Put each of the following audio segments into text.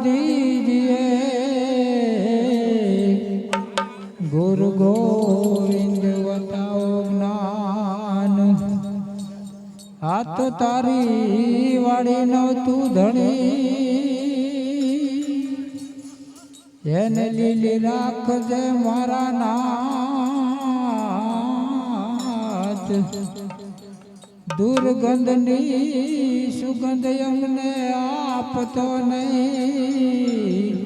दीजिए गुरु गोविंद बताओ ज्ञान हाथ तारी वाड़ी नो तू धणी એને લીલી રાખજે મારા નાથ દુર્ગંધની સુગંધ અમને આપતો નહીં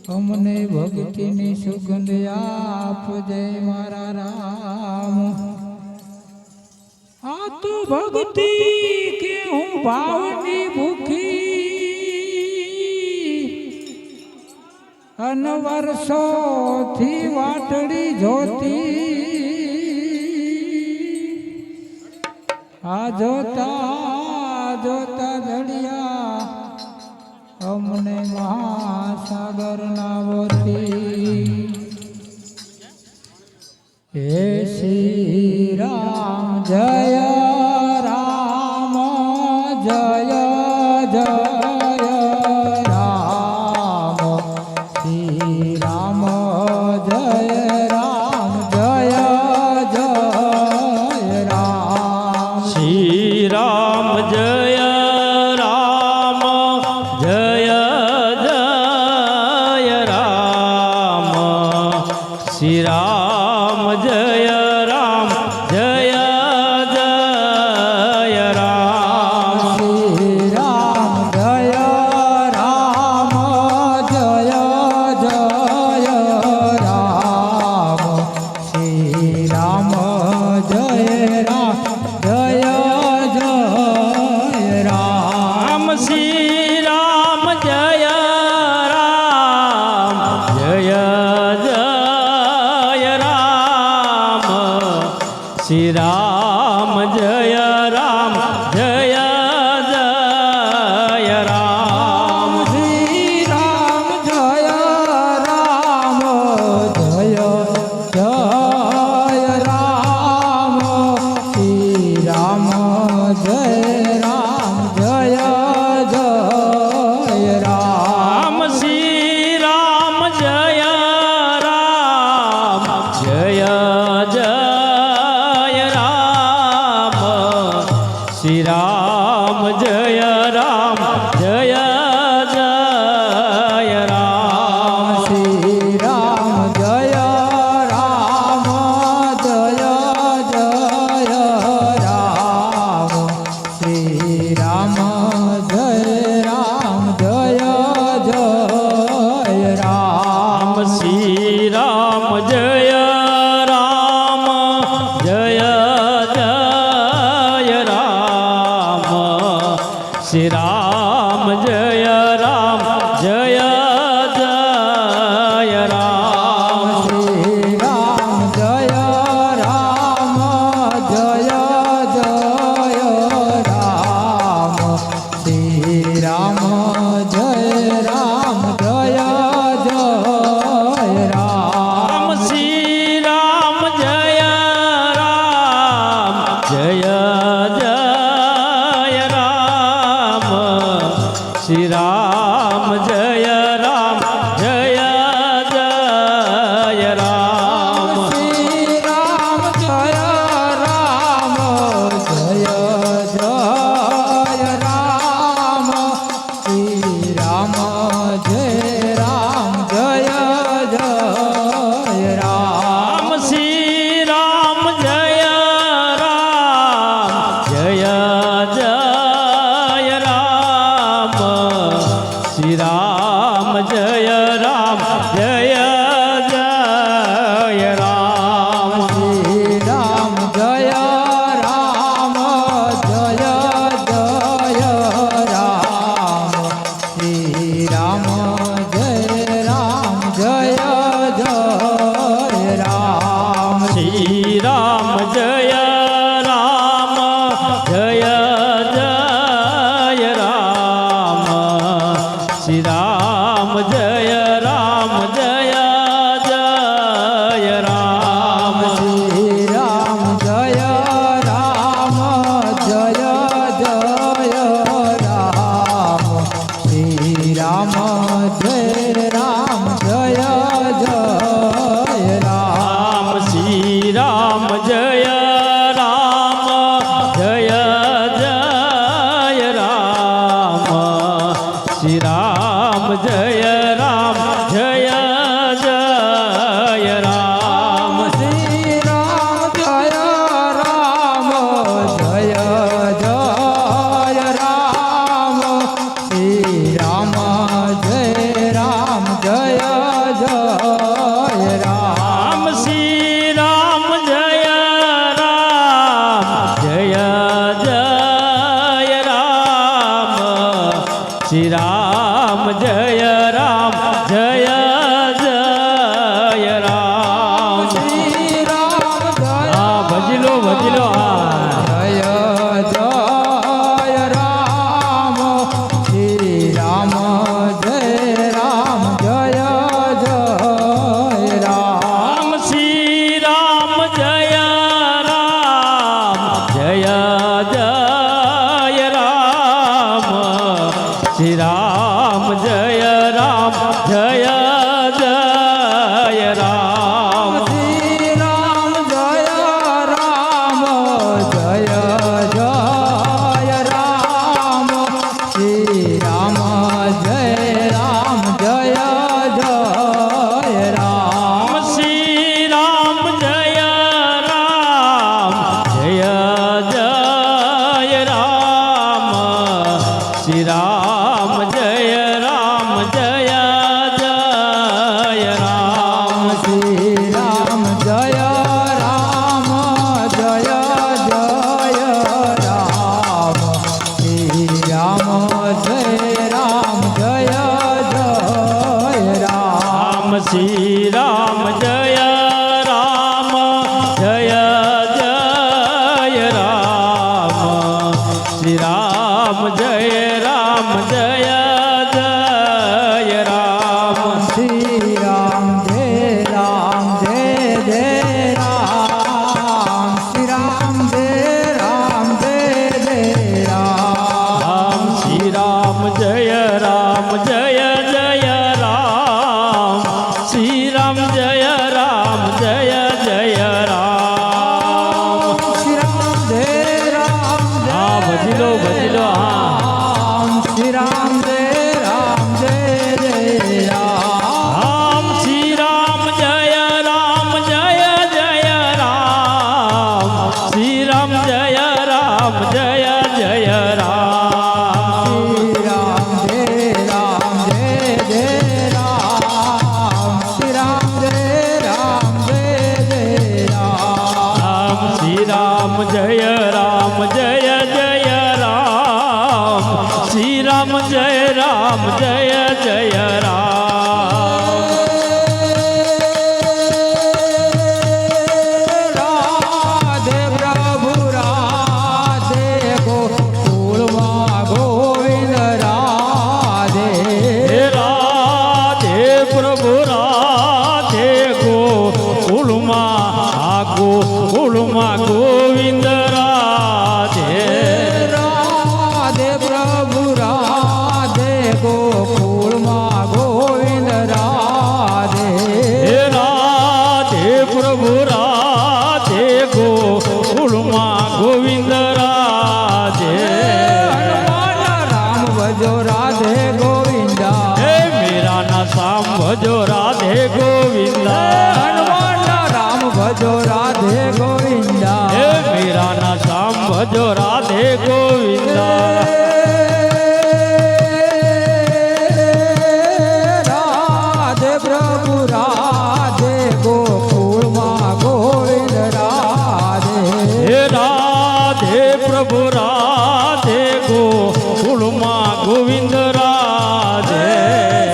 અમને ભક્તિની સુગંધ આપજે મારા રામ આ તો ભક્તિ કે હું ભાવની ભૂખી અન વર્ષોથી વાટડી જોતી આ જોતા જોતા ઘડિયા અમને મહાસાગર ના મોતી હે શ્રી રામ જય રામ જય જય श्री राम जय राम जय जय राम श्री राम जय राम जय जय राम श्री राम जय राम जय जय राम श्री राम जय राम जय श्री राम जय राम जय जय राम श्री राम जय राम जय जय राम श्री राम जय राम जय जय राम श्री राम जय राम जय जय श्री राम जय राम जय जय राम श्री राम जय राम जय जय राम श्री राम जय राम जय जय राम श्री राम जय राम जय श्री राम जय राम जय जय राम श्री राम जय राम जय जय राम श्री राम जय राम जय जय राम श्री राम जय राम जय श्री राम जय राम जय जय राम श्री राम जय राम जय जय राम श्री राम जय राम जय जय राम श्री राम जय राम जय जय राम श्री राम जय राम जय जय राम श्री राम जय राम जय जय राम श्री राम जय राम जय जय राम श्री राम जय राम जय जय राम श्री राम जय राम जय जय राम श्री राम जय राम जय जय राम श्री राम રામ જય રામ જય જય રામ શ્રી રામ જય રામ જય જય રામ શ્રી રામ જય રામ જય જય રામ શ્રી રામ જય રામ જય જય રામ શ્રી રામ જય રામ જય જય રામ રામ શ્રી રામ જય રામ જય જય રામ શ્રી રામ જય રામ જય જય રામ શ્રી રામ જય હા ભજલો ભજલો હા જય જય રામ શ્રી રામ જય રામ જય જય રામ રામ શ્રી રામ જય રામ જય જય રામ શ્રી રામ જય રામ જય જય રામ શ્રી રામ જય રામ જય જય રામ શ્રી રામ જય રામ જય જય રામ રામ શ્રી રામ જય રામ જય જય રામ શ્રી રામ જય રામ જય જય રામ શ્રી રામ જય રામ જય જય રામ શ્રી રામ જય રામ જય જય રામ રામ શ્રી રામ જય રામ જય જય રામ શ્રી રામ જય રામ જય જય રામ શ્રી રામ જય જય રામ શ્રી રામ જય જય રામ રામ શ્રી રામ જય રામ જય જય રામ શ્રી રામ જય રામ જય જય રામ શ્રી રામ જય રામ હા ભજલો ભજલો હા રામ શ્રી રામ જય જય રામ રામ શ્રી રામ જય રામ જય જય રામ શ્રી રામ જય રામ જય જય રામ શ્રી રામ જય રામ શ્રી રામ જય રામ જય રામ રામ શ્રી રામ જય રામ જય જય રામ શ્રી રામ જય રામ જય જય રામ રાધે પ્રભુ રાધે ગોકુળમાં ગોવિંદ રાધે હે રાધે પ્રભુ રાધે ગોકુળમાં આ ગોકુળમાં ગોવિંદ રાધે રાધે પ્રભુ રાધે ગોકુળમાં ગોવિંદ રાધે હે રાધે પ્રભુ રાધે ગોકુળમાં ગોવિંદ રાધે હનુમાન રામ ભજો રાધે ગોવિંદા હે મીરા ના શામ ભજો રાધે ગોવિંદા હનુમાન રામ ભજો રાધે ગોવિંદા હે મીરા ના શામ ભજો રાધે ગોવિંદા રાધે પ્રભુ રાધે ગોકુળમાં ગોવિંદ રાધે હે રાધે પ્રભુ રાધે ગોકુળમાં ગોવિંદ રાધે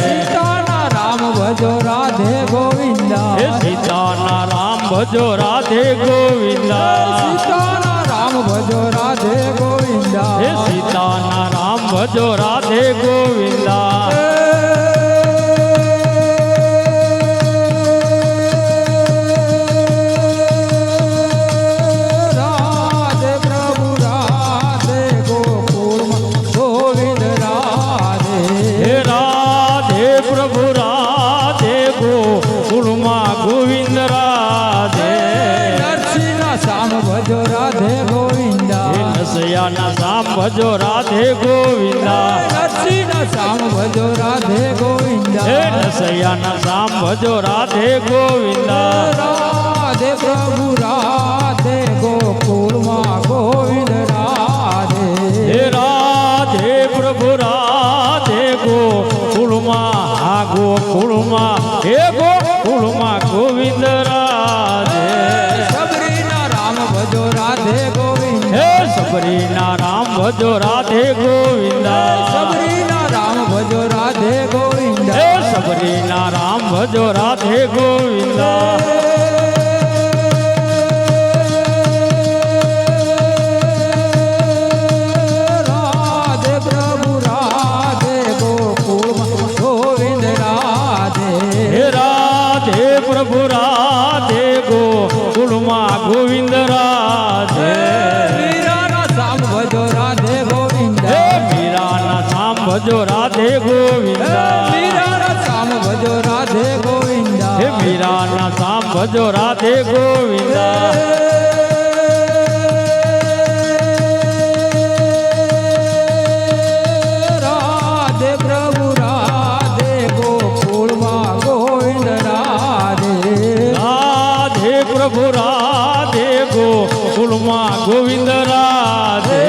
સીતાના રામ ભજો રાધે ગોવિંદા હે સીતાના રામ ભજો રાધે ગોવિંદા સીતાના રામ ભજો રાધે ગોવિંદા હે સીતાના રામ ભજો રાધે ગોવિંદા રાધે પ્રભુ રાધે ગોકુળમાં ગોવિંદ રાધે હે રાધે શ્યામ ભજો રાધે ગોવિંદા નરસિંહના શ્યામ ભજો રાધે ગોવિંદા હે નસૈયાના શ્યામ ભજો રાધે ગોવિંદા રાધે પ્રભુ રાધે ગોકુળમાં ગોવિંદ રાધે હે રાધે પ્રભુ રાધે ગોકુળમાં આ ગોકુળમાં હે ગોકુળમાં ગોવિંદ રાધે સબરીના રામ ભજો રાધે ગોવિંદ હે સબરીના રામ ભજો રાધે ગોવિંદા સબરીના રામ ભજો રાધે ગોવિંદ હે સબરીના રામ ભજો રાધે ગોવિંદા રાધે પ્રભુ રાધે ગોકુળમાં ગોવિંદ રાધે હે રાધે પ્રભુ રાધે ગોકુળમાં ગોવિંદ રાધે મીરાના શ્યામ ભજો રાધે ગોવિંદ હે મીરાના શ્યામ ભજો રાધે ગોવિંદા મીરાના શ્યામ ભજો રાધે ગોવિંદ હે મીરાના શ્યામ ભજો રાધે ગોવિંદા રાધે પ્રભુ રાધે ગોકુળમાં ગોવિંદ રાધે રાધે પ્રભુ રાધે ગોકુળમાં ગોવિંદ રાધે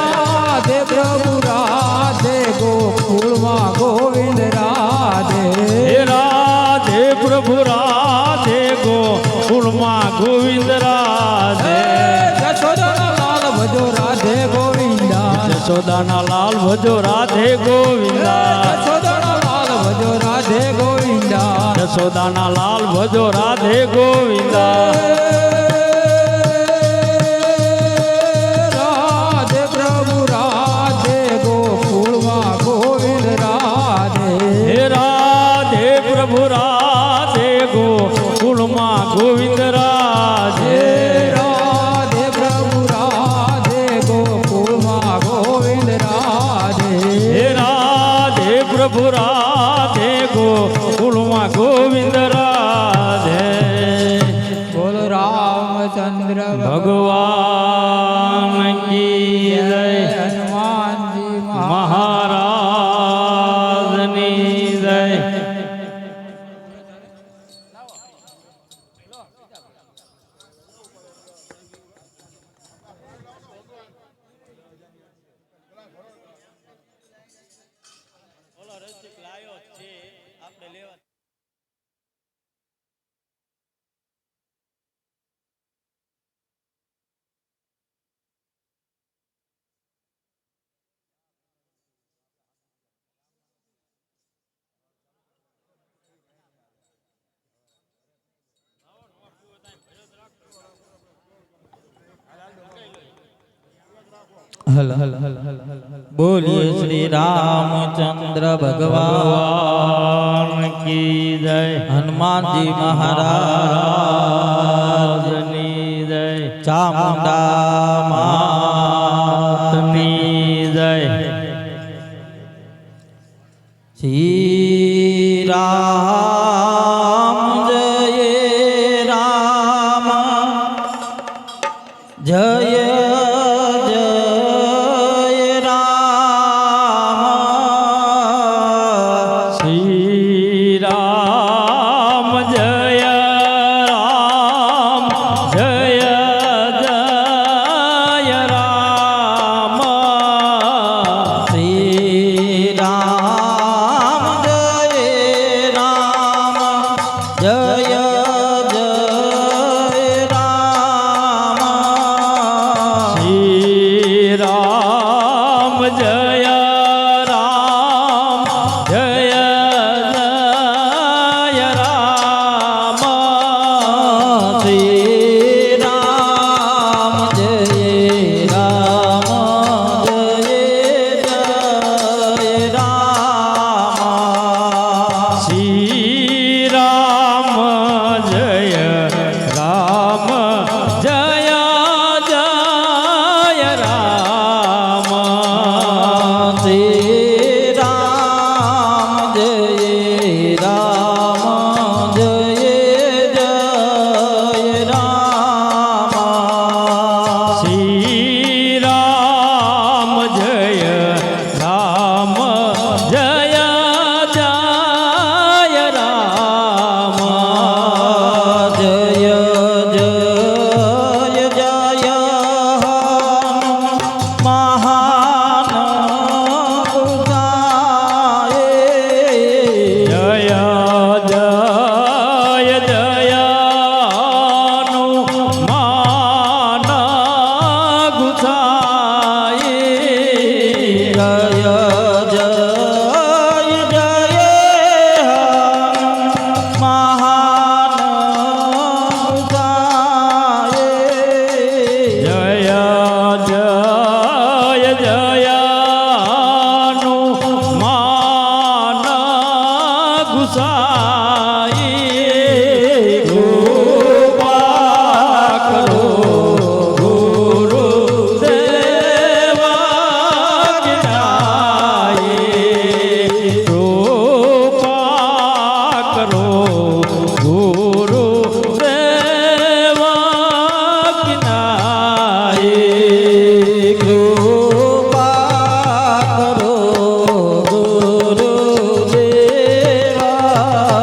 રાધે પ્રભુ રાધે ગોકુળમાં ગોવિંદ રાધે હે રાધે પ્રભુ રાધે ગોકુળમાં ગોવિંદ રાધે જશોદાના લાલ ભજો રાધે ગોવિંદા યશોદાના લાલ ભજો રાધે ગોવિંદા જશોદાના લાલ ભજો રાધે ગોવિંદા યશોદાના લાલ ભજો રાધે ગોવિંદા રાધે પ્રભુ રાધે ગોકુળમાં ગોવિંદ રાધે હે રાધે પ્રભુ રાધે ગોકુળમાં ગોવિંદ રાધે રાધે પ્રભુ રાધે ગોકુળમાં ગોવિંદ રાધે હે રાધે પ્રભુ રાધે ગોકુળમાં ગોવિંદ રાધે બોલ રામચંદ્ર ભગવાન કી જય હનુમાનજી મહારાજની જય बोलिए श्री रामचंद्र भगवान की जय हनुमान जी महाराजની जय ચામુંડા માતની जय શ્રી રામ જય રામ જય જય રામ श्री राम जय राम जय जय राम श्री राम जय राम સાઈ કૃપા કરો ગુરુ દેવા જ્ઞાયે કૃપા કરો ગુરુ દેવા જ્ઞાયે કૃપા કરો ગુરુદેવા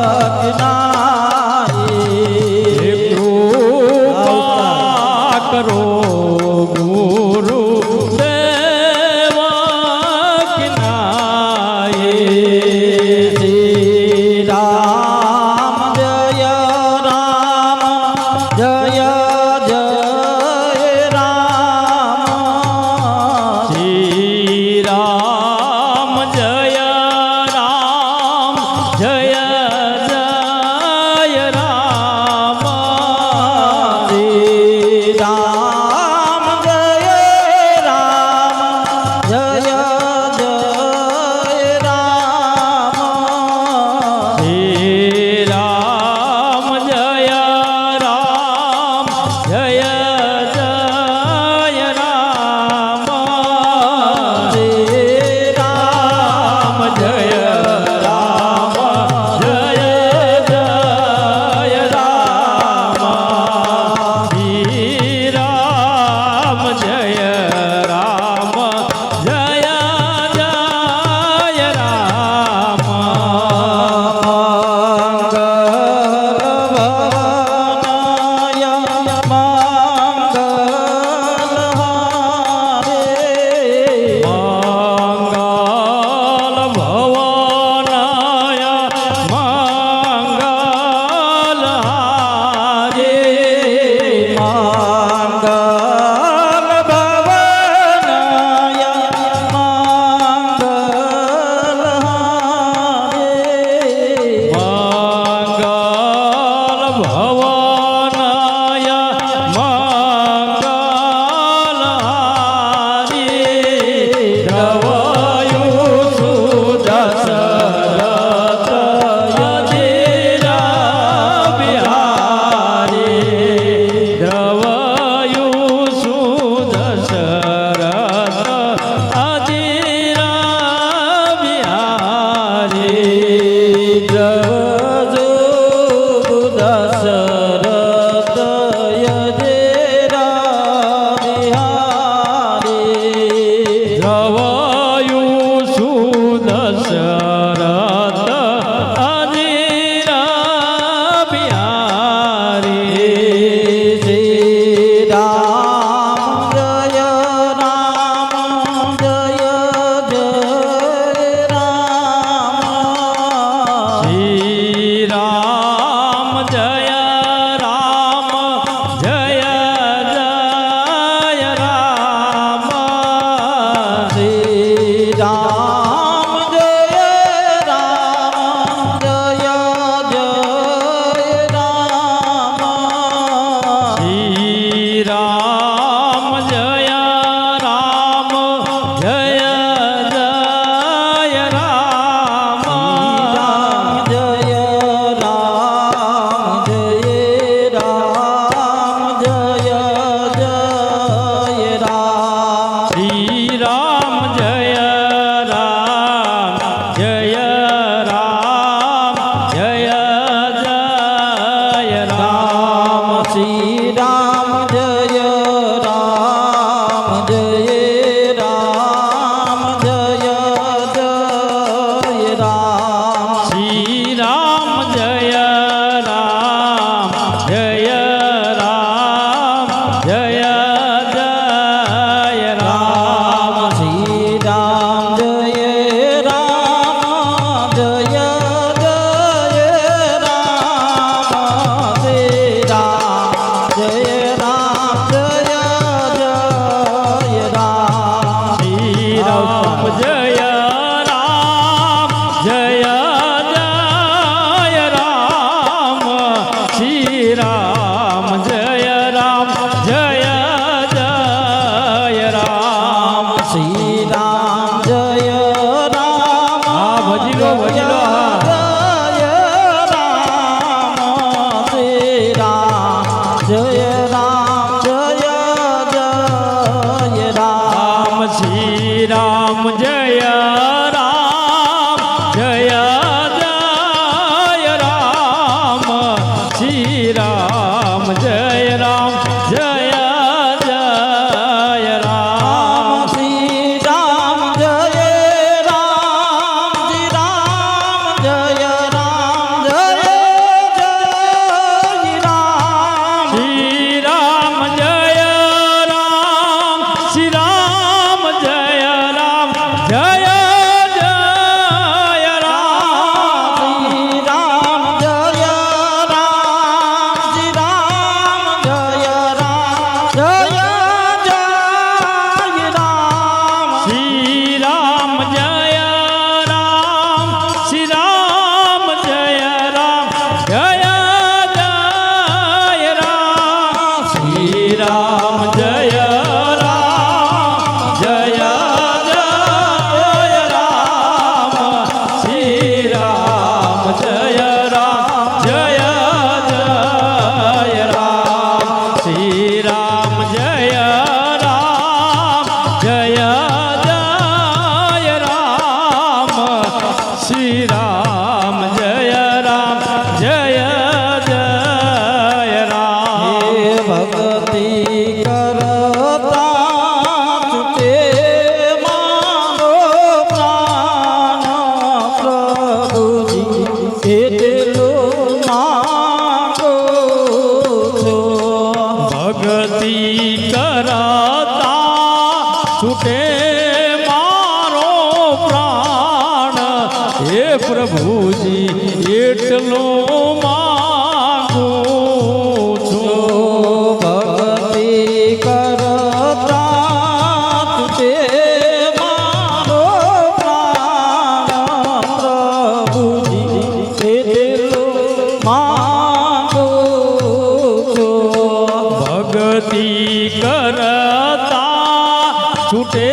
શ્રી રામ જય રામ જય જય રામ. હે ભક્તિ કરતા છૂટે મારો પ્રાણ પ્રભુજી એટલો માંગો છો. ભક્તિ કરતા છૂટે મારો પ્રાણ હે પ્રભુજી એટલો માંગુ છું. ભક્તિ કરતા છૂટે મારો પ્રાણ પ્રભુજી એટલો માંગો છો. ભક્તિ કરતા છૂટે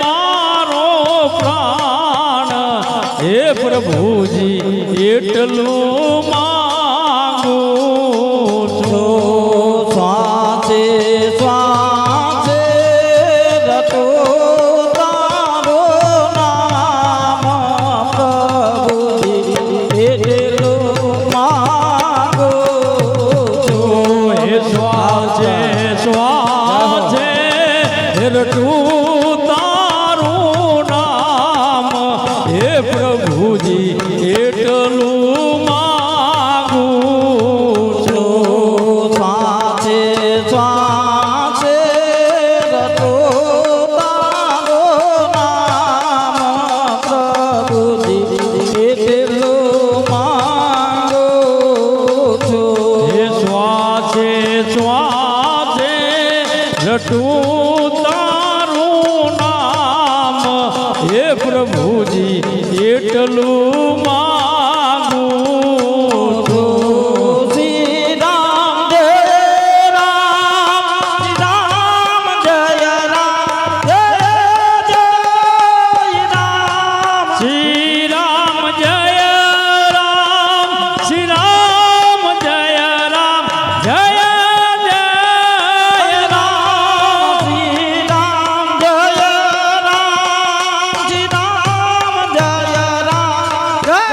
મારો પ્રાણ હે પ્રભુજી એટલું માંગુ છો. છું. શ્વાસે શ્વાસે રટો તારો નામ પ્રભુજી એટલો માંગો છો. હે શ્વાસે શ્વાસે રટું તારું નામ હે પ્રભુજી એટલું માંગુ છું. શ્વાસે શ્વાસે રટો તારો નામ પ્રભુજી એટલો માંગો છો. હે શ્વાસે શ્વાસે રટું તારું નામ હે પ્રભુજી એટલું માંગુ છું. શ્રી રામ જય રામ, શ્રી રામ જય રામ, જય જય રામ. શ્રી રામ જય રામ શ્રી રામ જય રામ જય જય રામ. શ્રી રામ જય રામ, શ્રી રામ જય રામ, જય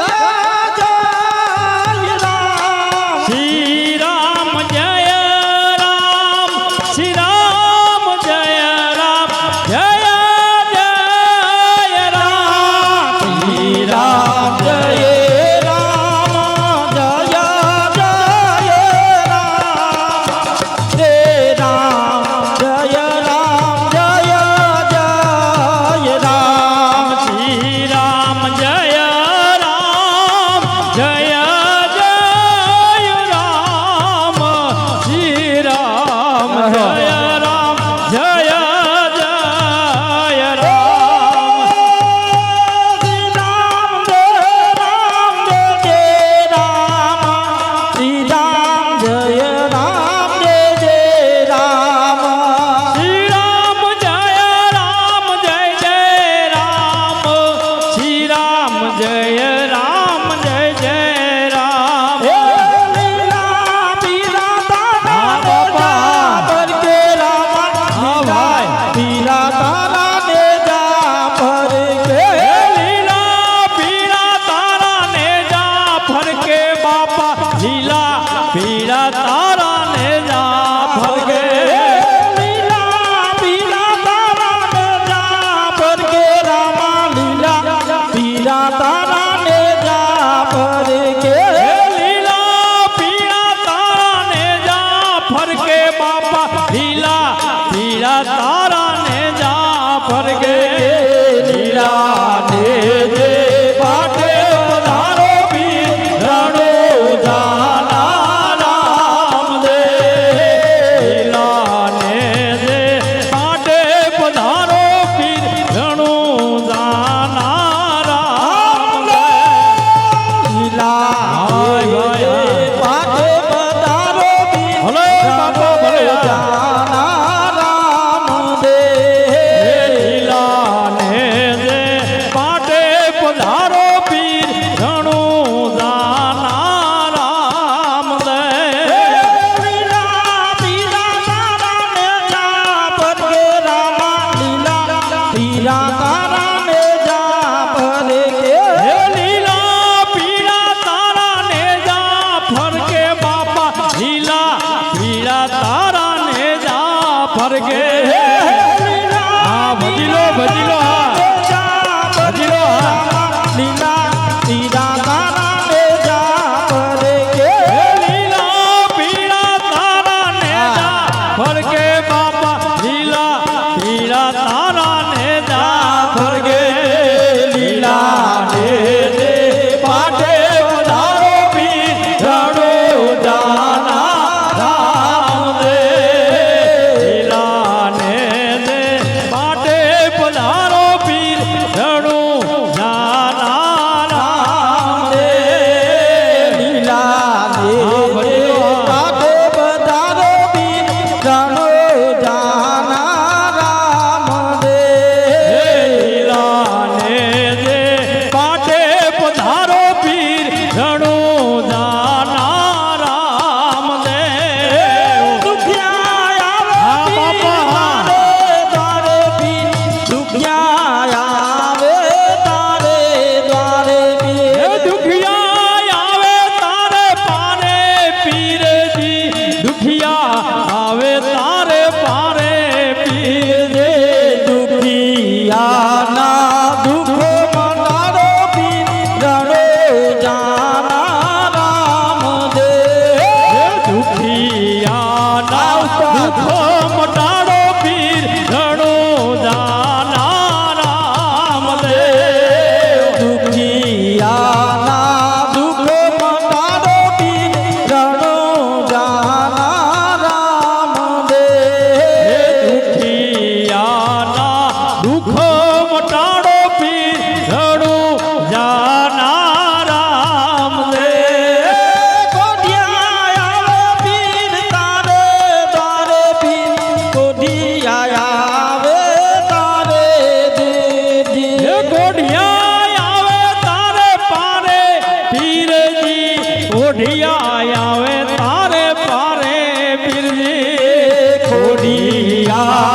ખોડિયા આવે તારે પારે પીરજી ખોડિયાના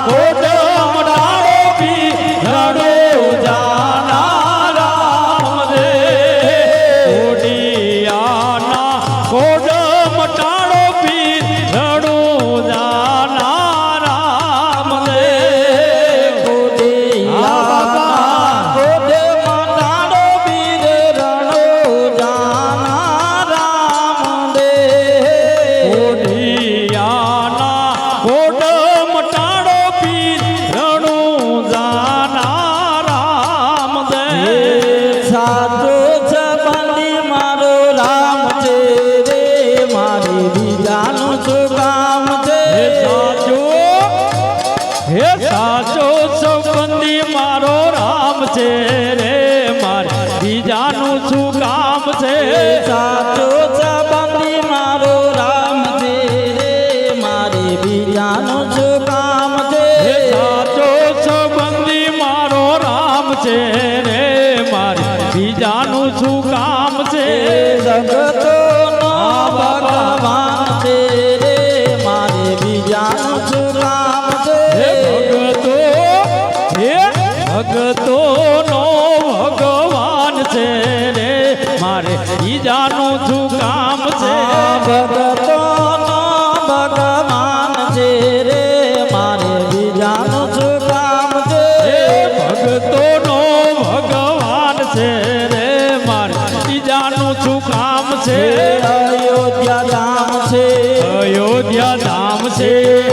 કોડમ ડાળો પી રડો જાના રામ દે ખોડિયાના કોડમ ડાળો પી રડો જાના રામ દે ખોડિયાના ખોડે મટાડો બીર રણો જાના રામ દે ખોડિયાના કોડમ ટાળો પી રણો જાના રામ દે સાચો સંબંધી મારો રામ છે રે મારે બીજાનું શું કામ છે હે સાચો સંબંધી મારો રામ છે રે મારે બીજાનું શું કામ છે સાચો સંબંધી મારો રામ છે રે મારે બીજાનું શું કામ છે હે સાચો સંબંધી મારો રામ છે રે મારે બીજાનું શું કામ છે જગતનો ભગવાન છે રે મારે બીજાનું શું કામ છે હે ભગતો નો ભગવાન છે રે મારે બીજાનું શું કામ છે ભગતોનો ભગવાન છે રે મારે બીજાનું શું કામ છે હે ભગતો નો ભગવાન છે રે મારે બીજાનું શું કામ છે અયોધ્યા ધામ છે અયોધ્યા ધામ છે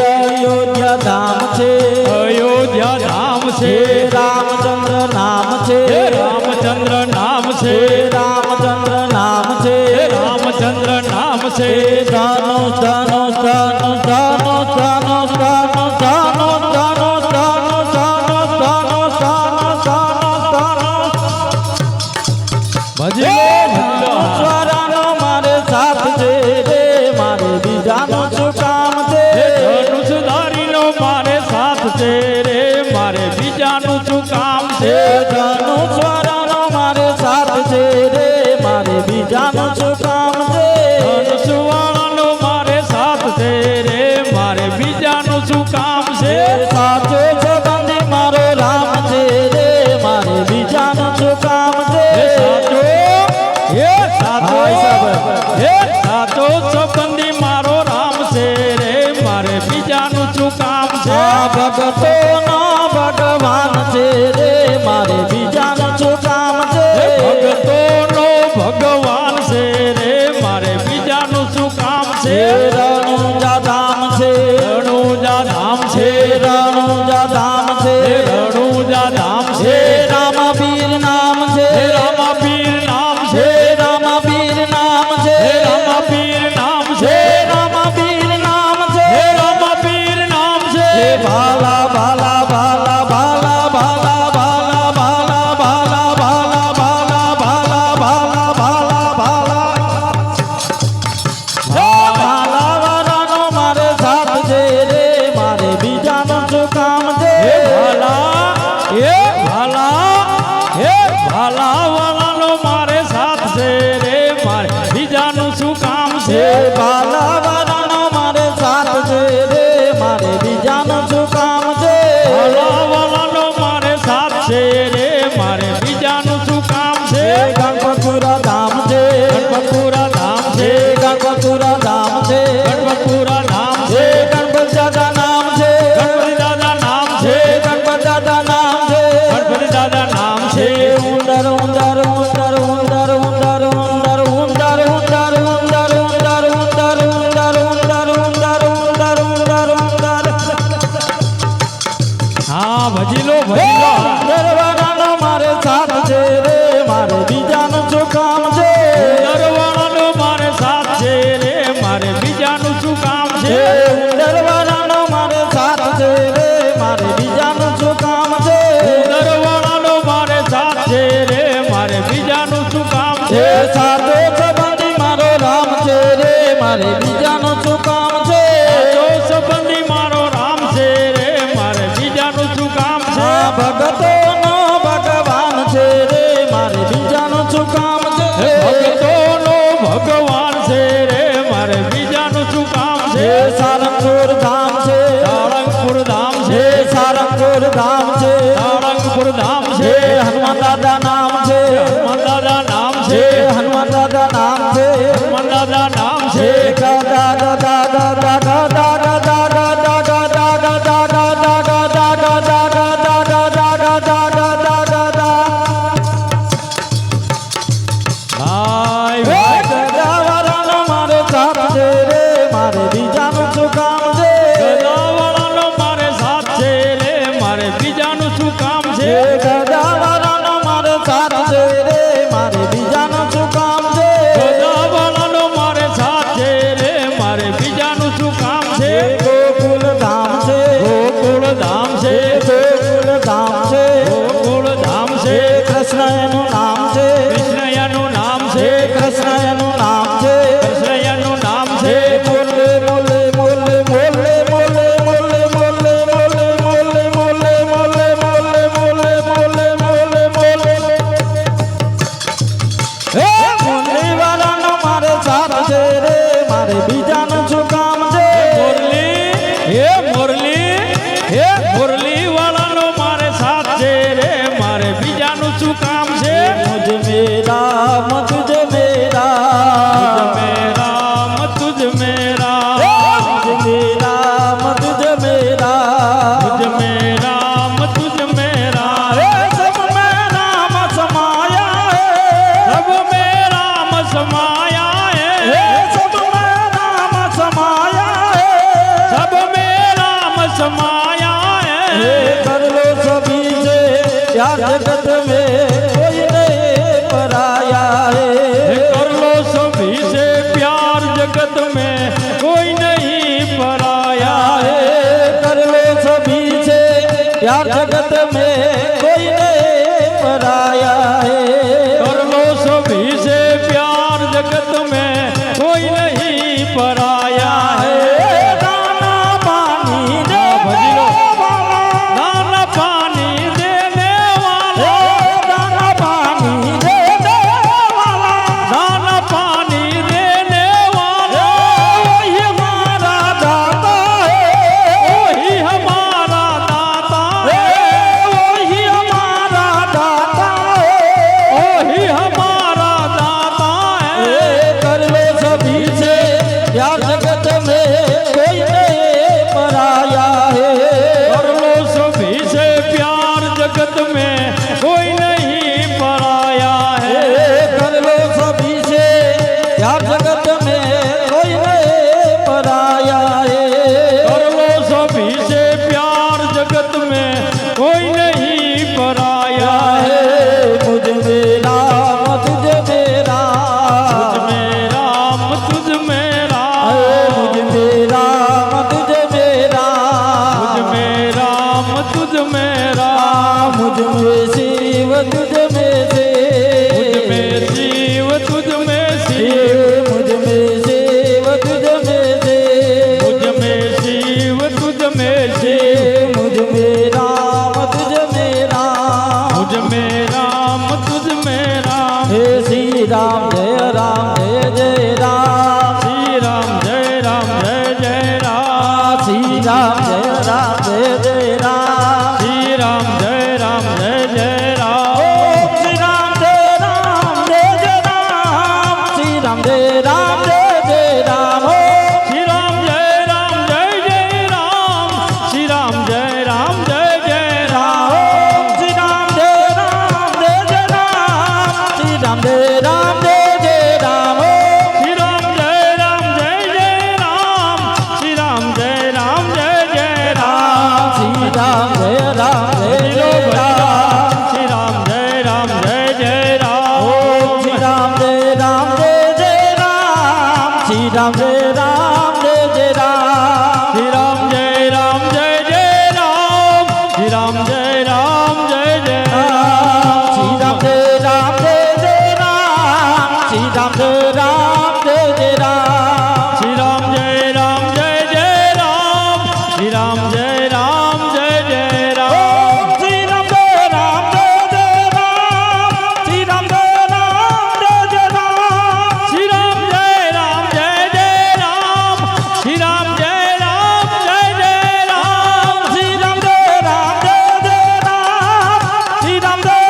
અયોધ્યા ધામ છે અયોધ્યા ધામ છે રામચંદ્ર નામ છે હે રામચંદ્ર નામ છે રામચંદ્ર નામ છે રામચંદ્ર નામ છે ધનુષ ધનુષ ધનુષ ધનુષ ધનુષ ધનુષ ધનુષ ધનુષ ધનુષ ધનુષ ધનુષ ભજી સ્વરાનો મારે સાથ છે રે મારે બીજાનું શું કામ છે ધનુષધારીનો મારે સાથ છે રે મારે બીજાનું શું કામ છે ધનુષ સ્વરાનો મારે સાથ છે રે મારે બીજાનું શું કામ છે ધનુષવાળાનો મારે સાથ છે રે મારે બીજાનું શું કામ છે સાચો સંબંધી મારો રામ છે રે મારે બીજાનું શું કામ છે હે સાચો હે સાચો હે સાચો સંબંધી મારો રામ છે રે મારે બીજાનું શું કામ છે આ ભગતોનો ભગવાન છે રે મારે બીજાનું શું કામ છે હે ભગતોનો ભગવાન છે રે મારે બીજાનું શું કામ છે રણુજા ધામ છે રણુજા ધામ છે રણુજા ધામ છે રણુજા ધામ છે રામપીર નામ છે રામાપીર નામ છે રામપીર નામ છે રામાપીર નામ છે રામપીર નામ છે રામાપીર નામ છે ભાલા ભાલા ભાલા ભાલા ભાલા ભાલા ભાલા ભાલા ભાલા ભાલા ભાલા ભાલા ભાલા ભાલા ભાલા વાળાનો મારે સાથ છે રે મારે બીજાનું શું કામ છે હે ભાલા હે ભાલા વાળાનો મારે સાથ છે રે મારે બીજાનું શું કામ છે ભાલા વાળાનો મારે સાથ છે રે મારે બીજાનું શું કામ છે ભાલા વાળાનો મારે સાથ છે રે મારે બીજાનું શું કામ છે ગણપતપુરા ધામ છે ગણપતપુરા ધામ છે ગણપતપુરા ધામ છે ગણપતપુરા ધામ છે ગણપત દાદા નામ છે ગણપતિ દાદા નામ છે ગણપત દાદા નામ છે ગણપતિ દાદા નામ છે ઉંદર ઉંદર ઉંદર ઉંદર ઉંદર ઉંદર ઉંદર ઉંદર ઉંદર ઉંદર ઉંદર ઉંદર ઉંદર ઉંદર ઉંદર ઉંદર ઉંદર હા ભજી લો ભજી લો દરવાજાનો મારે સાથ છે રે મારે બીજાનું શું કામ છે દરવાળાનો મારે સાથ છે રે મારે બીજાનું શું કામ છે દરવાજાનો મારે સાથ છે રે મારે બીજાનું શું કામ છે દરવાળાનો મારે સાથ છે રે મારે બીજાનું શું કામ છે સાધો સંબંધી મારો રામ છે રે મારે બીજાનું શું કામ છે જો સંબંધી મારો રામ છે રે મારે બીજાનું શું કામ છે ભગતોનો ભગવાન છે રે મારે બીજાનું શું કામ છે ભગતોનો છે હનુમાન દાદા નામ છે હનુમાન દાદા નામ છે હનુમાન દાદા નામ છે હનુમાન દાદા નામ છે દાદા દાદા દાદા દાદા દાદા દાદા દાદા દાદા દાદા દાદા દાદા દાદા દાદા ભાઈ ભાઈ ગદાવાળાનો મારે સાથ છે રે મારે બીજાનું શું કામ છે ગદાવાળાનો મારે સાથ છે રે મારે બીજાનું શું કામ છે ગદાવાળાનો મારે સાથ છે રે મારે બીજાનું શું કામ છે ગદાવાળાનો મારે સાથ છે રે મારે બીજાનું શું કામ છે ગોકુળ ધામ છે ગોકુળ ધામ છે ગોકુળ ધામ છે ગોકુળ ધામ છે કૃષ્ણ એનું નામ છે કૃષ્ણયાનું નામ છે કૃષ્ણ એનું નામ છે કૃષ્ણયાનું નામ છે Moll Moll Moll Moll Moll Moll Moll Moll Moll Moll Moll Moll Moll Moll Moll Moll હે મુરલી વાળાનો મારે સાથ છે રે મારે બીજાનું શું કામ છે મુરલી હે મુરલી વાળાનો મારે સાથ છે રે મારે બીજાનું શું કામ છે મુझ મેરા તુજ મેરા તુજ મેરા મુझ મેરા તુજ મેરા તુજ મેરા તુજ મેરા હે સબ મેં રામ સમાયા હે સબ મેં રામ સમાયા હે હે સબ મેં રામ સમાયા હે सब में राम समाया हे है कर लो सभी से यार जगत में कोई नहीं पराया है कर लो सभी से प्यार जगत में कोई नहीं पराया है कर लो सभी से यार जगत में कोई नहीं पराया है कर लो सभी से प्यार जगत में कोई नहीं पराया है दाना पानी दे भजी लो। वाला दाना पानी देने वाला दाना पानी दे वाला दाना पानी देने वाला वही हमारा दाता है वही हमारा दाता है वही हमारा दाता है वही हमारा दाता है कर लो सभी से यार जगत में कोई नहीं पराया है कर लो सभी से प्यार जगत में कोई नहीं पराया है कर लो सभी से यार जगत में कोई नहीं पराया है कर लो सभी से प्यार जगत में कोई नहीं पराया है मुझ मेरा तुझ मेरा तुझ में राम तुझ में राम मुझ मेरा तुझ मेरा तुझ में राम तुझ में राम मुझ में शिव तुझ में से तुझ में शिव तुझ में शिव मुझ में शिव तुझ में से मुझ में शिव तुझ में शिव मुझ में राम तुझ में राम मुझ में राम तुझ में राम हे श्री राम जय राम श्री राम जय राम जय जय राम श्री राम जय राम श्री राम जय राम जय जय राम श्री राम जय राम जय जय राम श्री राम जय राम जय जय राम श्री राम जय राम जय जय राम श्री राम जय राम जय जय राम श्री राम जय राम जय जय राम श्री राम जय राम जय जय राम श्री राम जय राम जय जय राम श्री राम जय राम जय जय राम श्री राम जय राम जय भजलो जय भजलो राम श्री राम जय राम जय जय राम श्री राम जय राम जय जय राम श्री राम जय राम जय जय राम श्री राम जय राम जय जय राम श्री राम जय राम जय जय राम श्री राम जय राम जय जय राम श्री राम जय राम जय जय राम श्री राम जय राम जय जय राम श्री राम जय राम जय जय राम श्री राम जय राम जय जय राम श्री राम जय राम जय जय राम श्री राम जय राम जय जय राम श्री राम जय राम जय जय राम श्री राम जय राम जय जय राम श्री राम जय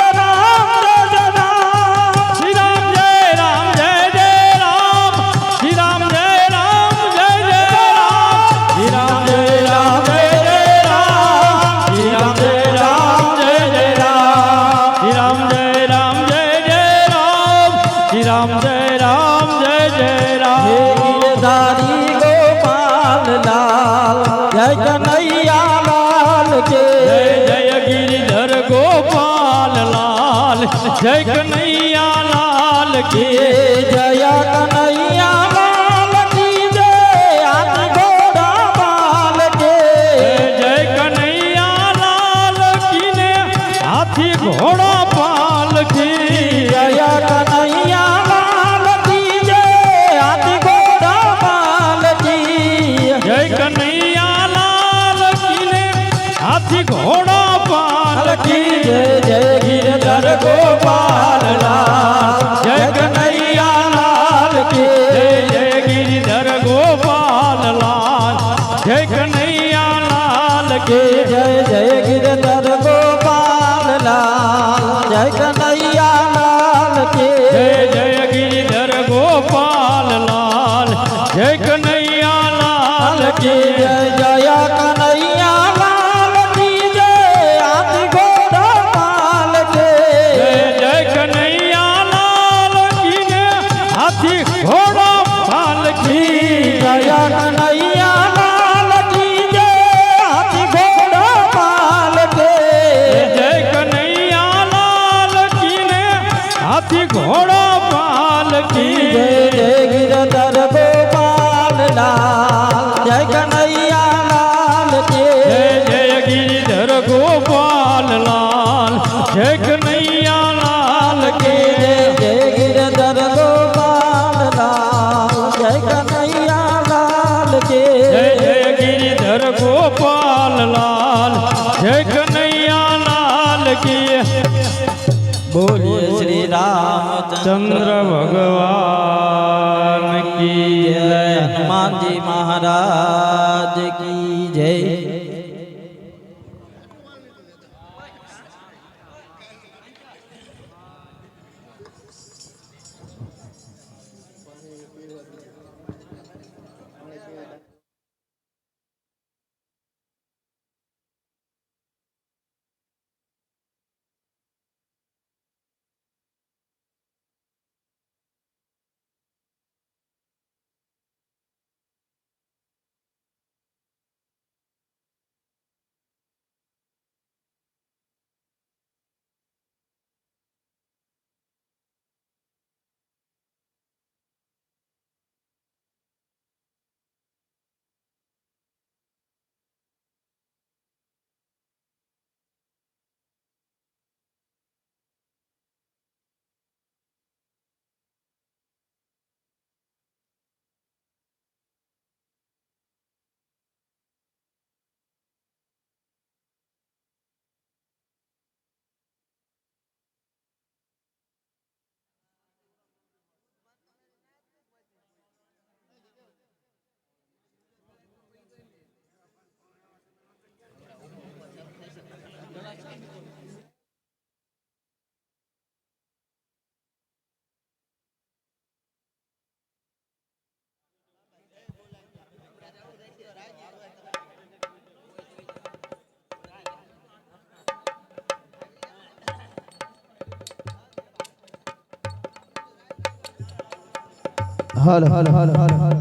રામ જય રામ જય જય હે રામ ગિરધારી ગોપાલ લાલ જય કનૈયા લાલ કે જય જય ગિરિધર ગોપાલ લાલ જય કનૈયા લાલ હે કી જય કનૈયા લાલ કી જય હાથી ઘોડા બાલ કે જય કનૈયા લાલ કી ને હાથી ઘોડા પાલકી જય કનૈયા લાલ કી જય હાથી ઘોડા બાલ કી જય કનૈયા લાલ કી ને હાથી ઘોડા પાલકી જય જય ગિરધર ગોપાલ લાલ જય કનૈયા લાલ કે જય જય ગિરિધર ગોપાલ લાલ જય કનૈયા લાલ કે કી જય જય ગિરધર ગોપાલ લાલ જય કનૈયા લાલ કે જય જય ગિરિધર ગોપાલ લાલ જય કનૈયા લાલ કે કી જય જય કનૈયા લાલ કી જય હાથી ઘોડા પાલ કે જય જય કનૈયા લાલ કી ને હાથી ઘોડા પાલકી જય કનૈયા લાલ કી જય હાથી ઘોડા પાલ કે જય કનૈયા લાલ કી ને હાથી ઘોડા પાલકી જય જય ગિરધર ગોપાલ લાલ જય કનૈયા લાલ કે જય જય ગિરિધર ગોપાલ લાલ જય કનૈયા લાલ કી જય જય ગિરધર ગોપાલ લાલ જય કનૈયા લાલ કે જય જય ગિરિધર ગોપાલ લાલ જય કનૈયા લાલ કી બોલીએ શ્રી રામચંદ્ર ચંદ્ર ભગવાન કી જય જય હનુમાનજી મહારાજ કી જય હલ હલ હલ હલ હલ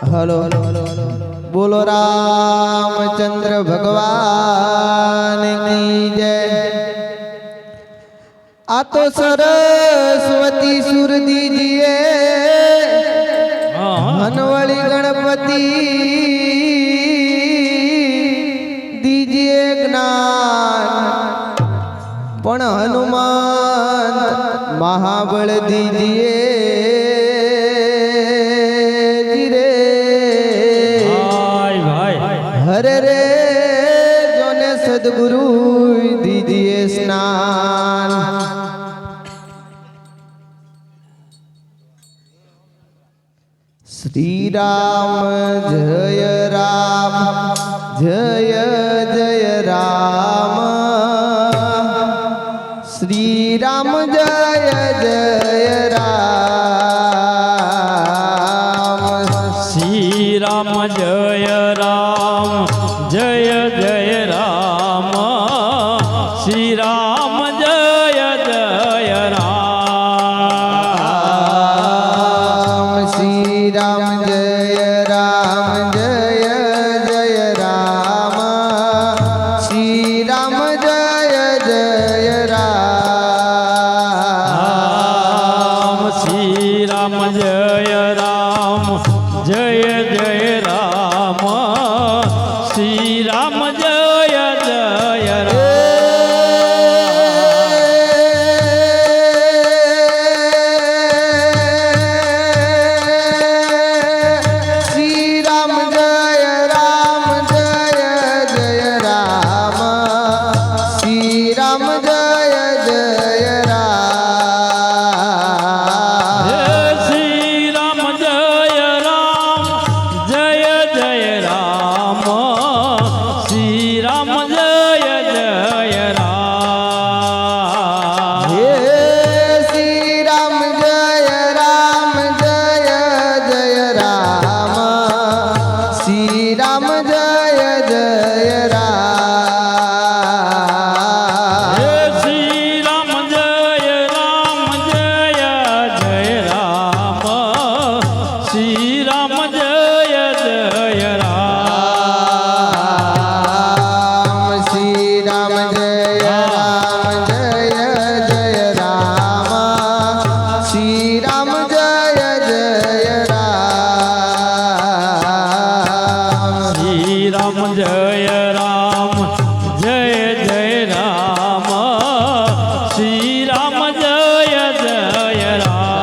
હલો બોલો રામચંદ્ર ભગવાન કી જય આ તો સરસ્વતી સુર દીજીએ હનવળી ગણપતિ દીજીએ જ્ઞાન પણ હનુમાન મહાબળ દીજીએ જીરે ભાઈ હરે રે જોને સદગુરુ દીજીએ સ્નાન શ્રી રામ જય રામ જય જય રામ શ્રી રામ જય જય રામ શ્રી રામ જય રામ જય જય રામ શ્રી રામ જય જય રામ શ્રી રામ જય રામ શ્રી રામ જય જય રામ શ્રી રામ જય રામ જય જય રામ શ્રી રામ જય જય શ્રી રામ જય રામ શ્રી રામ જય જય રામ શ્રી રામ જય રામ જય જય રામ શ્રી રામ જય જય રામ હે શ્રી રામ જય રામ શ્રી રામ જય જય રામ હે શ્રી રામ જય જય રામ શ્રી રામ જય જય રામ શ્રી રામ જય રામ શ્રી રામ જય જય રામ શ્રી રામ જય રામ જય જય રામ શ્રી રામ જય જય રામ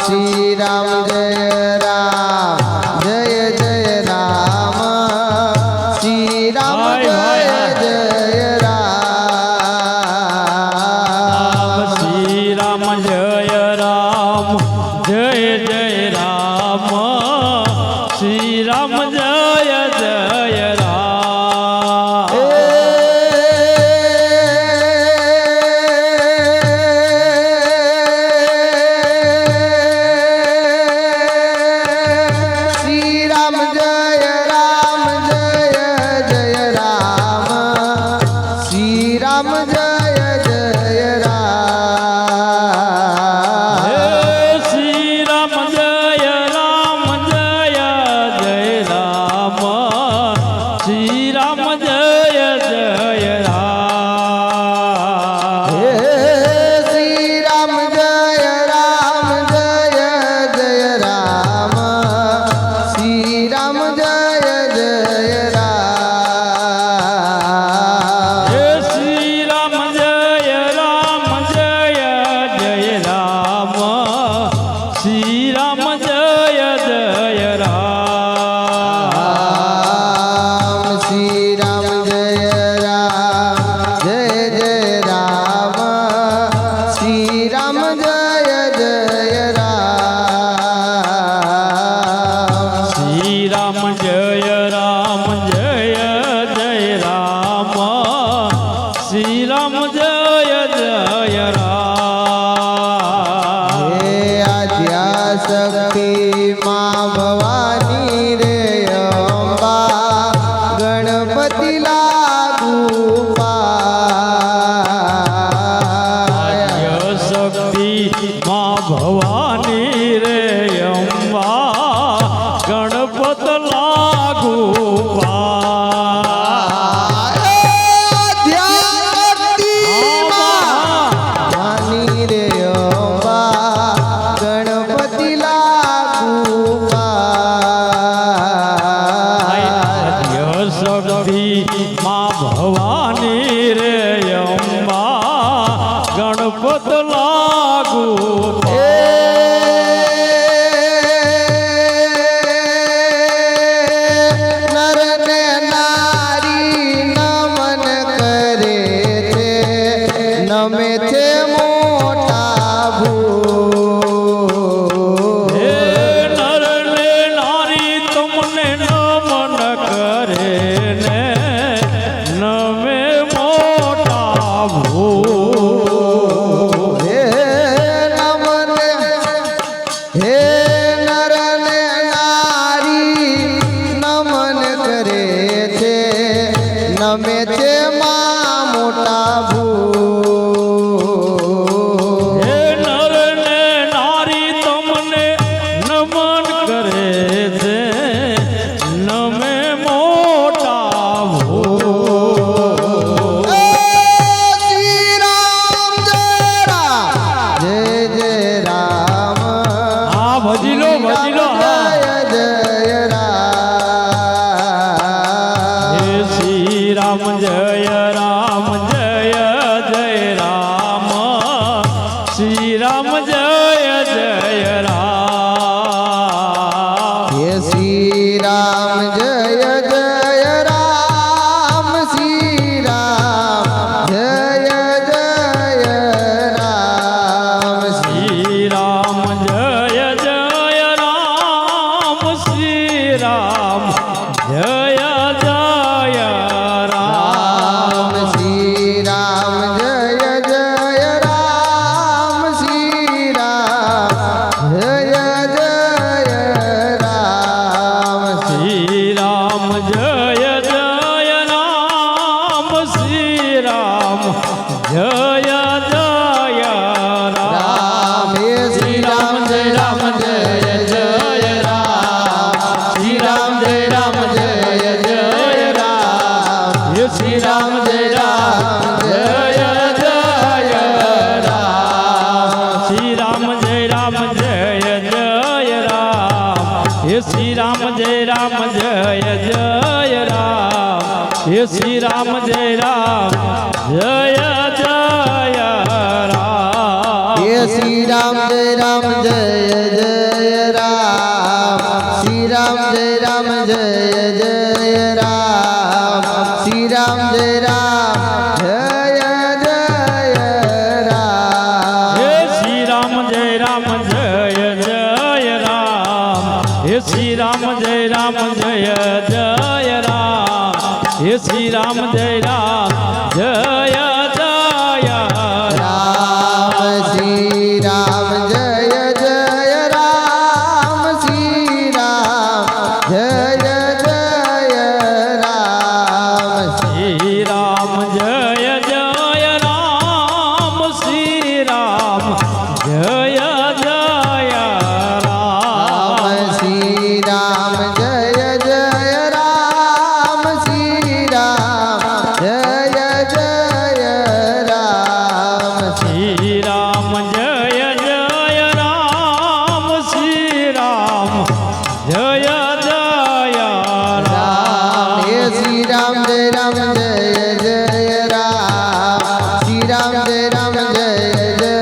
શ્રી રામ જય રામ શ્રી રામ જય જય રામ શ્રી રામ જય રામ જય જય રામ શ્રી રામ જય જય રામ શ્રી રામ જય રામ શ્રી રામ જય જય રામ હે શ્રી રામ જય રામ જય જય રામ શ્રી રામ જય જય રામ હે શ્રી રામ જય રામ શ્રી રામ જય જય રામ હે શ્રી રામ જય રામ શ્રી રામ જય જય રામ શ્રી રામ જય રામ શ્રી રામ જય જય રામ શ્રી રામ જય રામ જય જય રામ શ્રી રામ જય જય રામ હે આદ્યા શક્તિ માં ભવાની રે અંબા ગણપતિ લાગુ પાય શક્તિ માં ભવાની રે અંબા ગણપત લાગુ ભવાની રે અંબા ગણપતિ લાગુ પાય શક્તિ માં ભવાની રે અંબા ગણપત લાગુ નર ને નારી નમન કરે છે નમે છે મોટા ભૂ હે નર ને નારી તમને નમન કરે ને નમે મોટા ભૂ હે નમ નમે છે માં મોટા ભૂ હે નર ને નારી તમને નમન કરે છે નમે મોટા ભૂ શ્રી રામ જય રામ જય જય રામ હા ભજી લો હા જય જય રામ હે શ્રી રામ જય રામ જય જય રામ શ્રી રામ જય જય રામ હે શ્રી રામ જય જય રામ શ્રી રામ જય જય રામ શ્રી રામ જય જય રામ શ્રી રામ જય જય રામ શ્રી રામ જય જય રામ શ્રી રામ જય જય રામ શ્રી રામ જય જય રામ શ્રી રામ જય જય રામ હે શ્રી રામ જય રામ જય જય રામ શ્રી રામ જય રામ જય જય રામ હે શ્રી રામ જય રામ જય જય રામ શ્રી રામ જય રામ જય જય રામ હે શ્રી રામ જય રામ જય જય રામ હે શ્રી રામ જય રામ જય જય રામ હે શ્રી રામ જય રામ જય જય રામ શ્રી રામ જય રામ જય જય રામ શ્રી રામ જય રામ જય જય રામ હે શ્રી રામ જય રામ જય જય રામ હે શ્રી રામ જય રામ જય જય રામ હે શ્રી રામ જય રામ જય જય રામ શ્રી રામ જય જય રામ શ્રી રામ જય જય રામ શ્રી રામ જય જય રામ શ્રી રામ જય જય રામ શ્રી રામ જય જય રામ શ્રી રામ જય જય રામ શ્રી રામ જય જય રામ શ્રી રામ જય જય રામ હે શ્રી રામ જય રામ જય જય રામ શ્રી રામ જય રામ જય જય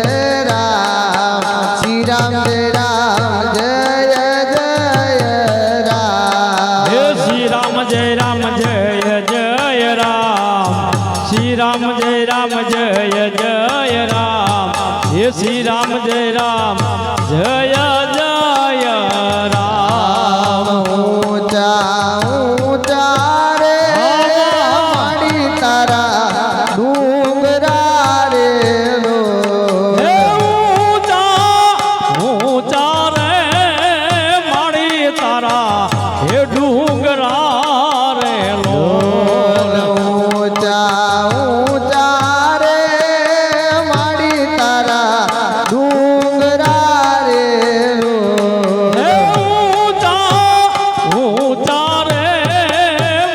રામ શ્રી રામ જય રામ જય જય રામ હે શ્રી રામ જય રામ જય જય રામ શ્રી રામ જય રામ જય જય રામ હે શ્રી રામ જય રામ જય જય રામ ઊંચા ઊંચા રે માડી તારા ડુંગરા રે લો હે ઊંચા રે મારી તારા હે ડુંગરા રે લો ઊંચા ઊંચા રે માડી તારા ડુંગરા રે લો હે ઊંચા રે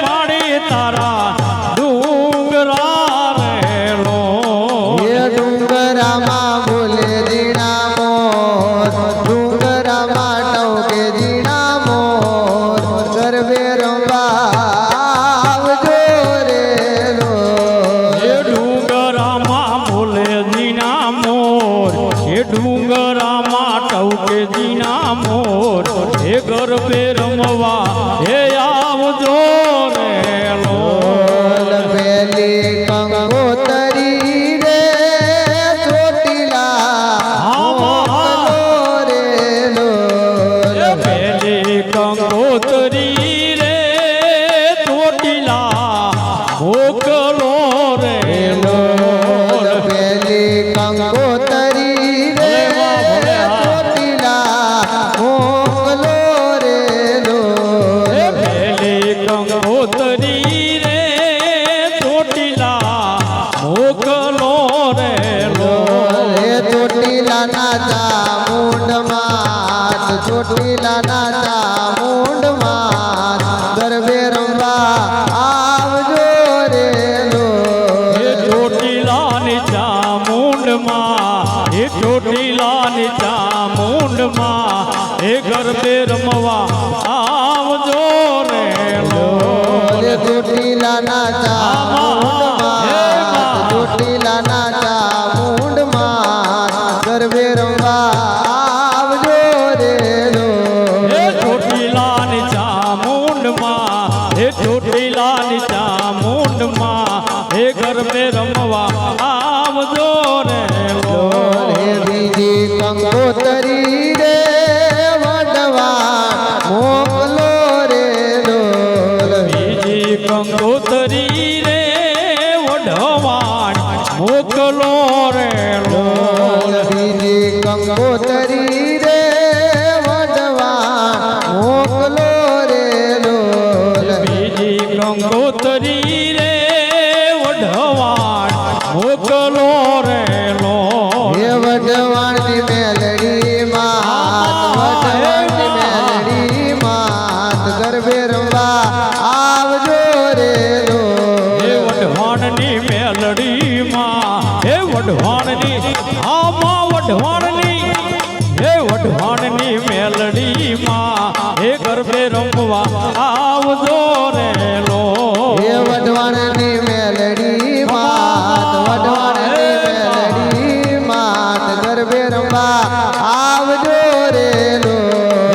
મારી તારા ડુંગરા રે લો એ ડુંગરામાં બોલે જીણા મોર ડુંગરામાં ટવકે જીણા મોર ગરબે રંબા આવજો રે લો એ ડુંગરામાં બોલે જીના મોર એ ડુંગરામાં ટવકે જીના મોર એ ગરબે રમવા હે આવજો રે લો બોલ પેલી કંકોતરી રે ચોટીલા મોકલો રે લો એ પેલી કંકોતરી રે ચોટીલા મોકલો રે લો પેલી કંકોતરી રે ચોટીલા મોકલો રે લો એ પેલી કંકોતરી રે ચોટીલાના ચામુંડમાં ગરબે રમવા આવજો રે એ ચોટીલાની ચામુંડમાં એ ચોટીલાની ચામુંડમાં એ ગરબે રમવા આવજો રે ચોટીલાના ચામુંડમાં ચોટીલાના ચામુંડમાં ગરબે રમવા આવજો રે એ ચોટીલાની ચામુંડમાં એ ચોટીલાની ચામુંડમાં એ ગરબે રમવા આવજો રે બીજી કંકોતરી રે વડવા મોકલો રે બીજી કંકોતરી રે વઢવાણ મોકલો રે બીજી કંકોતરી રે વડવા મોકલો રે બીજી કંકોતરી રે વઢવાણ મોકલો રે હે વડવાણની મેલડી માત વડવાણની મેલડી માત ગરબે રમવા આવજો રે એ વઢવાણની મેલડીમાં એ વઢવાણની આમાં વઢવાણની એ વઢવાણની મેલડીમાં એ ગરબે રમવા આવજો રે હે વડવાણની મેલડી માત વડવાણની મેલડી માત ગરબે રમવા આવજો રે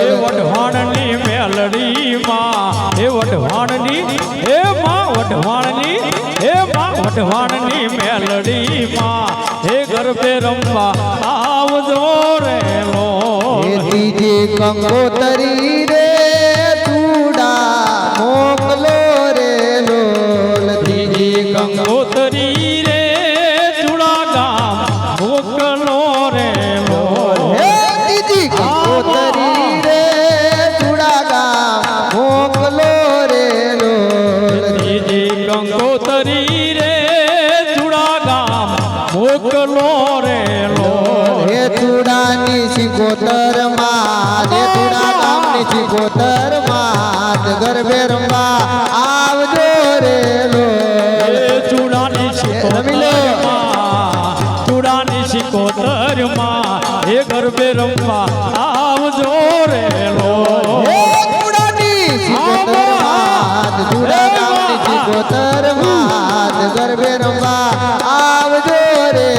એ વઢવાણની મેલડીમાં એ વઢવાણની એ માં વઢવાણની એ માં વઢવાણની મેલડીમાં એ ગરબે રમવા આવજો રે હે ત્રીજી કંકોતરી રે ચૂડા મોકલો રે ત્રીજી કંકોતરી રે ચૂડા ગામ મોકલો રે હે ત્રીજી કંકોતરી રે ચૂડા ગામ મોકલો રે ત્રીજી કંકોતરી રે ચૂડા ગામ મોકલો રે હે ચૂડાની સિકોતર માં હે ચૂડા ગામની સિકોતર માં ગરબે રમવા આવજો રે ચૂડાની શિકોતરમાં ચૂડાની શિકોતરમાં એ ગરબે રમવા આવજો રે હે ચૂડાની સિકોતર માં ચૂડા ગામની સિકોતર માં ગરબે રમવા આવજો રે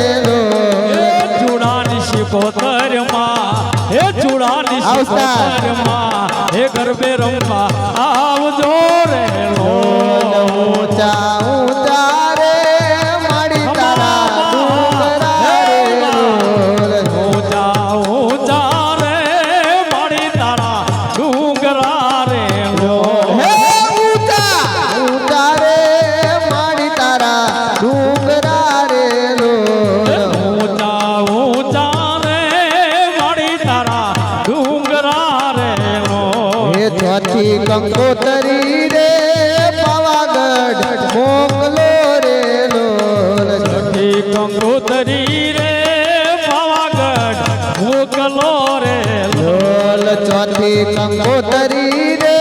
ચૂડાની શિકોતરમાં એ ચૂડાની શિકોતરમાં એ ગરબે રમવા આવજો રે ઊંચા ઊંચા રે માડી તારા ડુંગરા રે ઊંચા ઊંચા રે માડી તારા ડુંગરા રે હે ઊંચા ઊંચા રે માડી તારા ડુંગરા રે ઊંચા ઊંચા રે માડી તારા ડુંગરા રે હે ચોથી કંકોતરી રે પાવાગઢ મોકલો રે છઠ્ઠી કંકોતરી રે પાવાગઢ મોકલો રે ચોથી કંકોતરી રે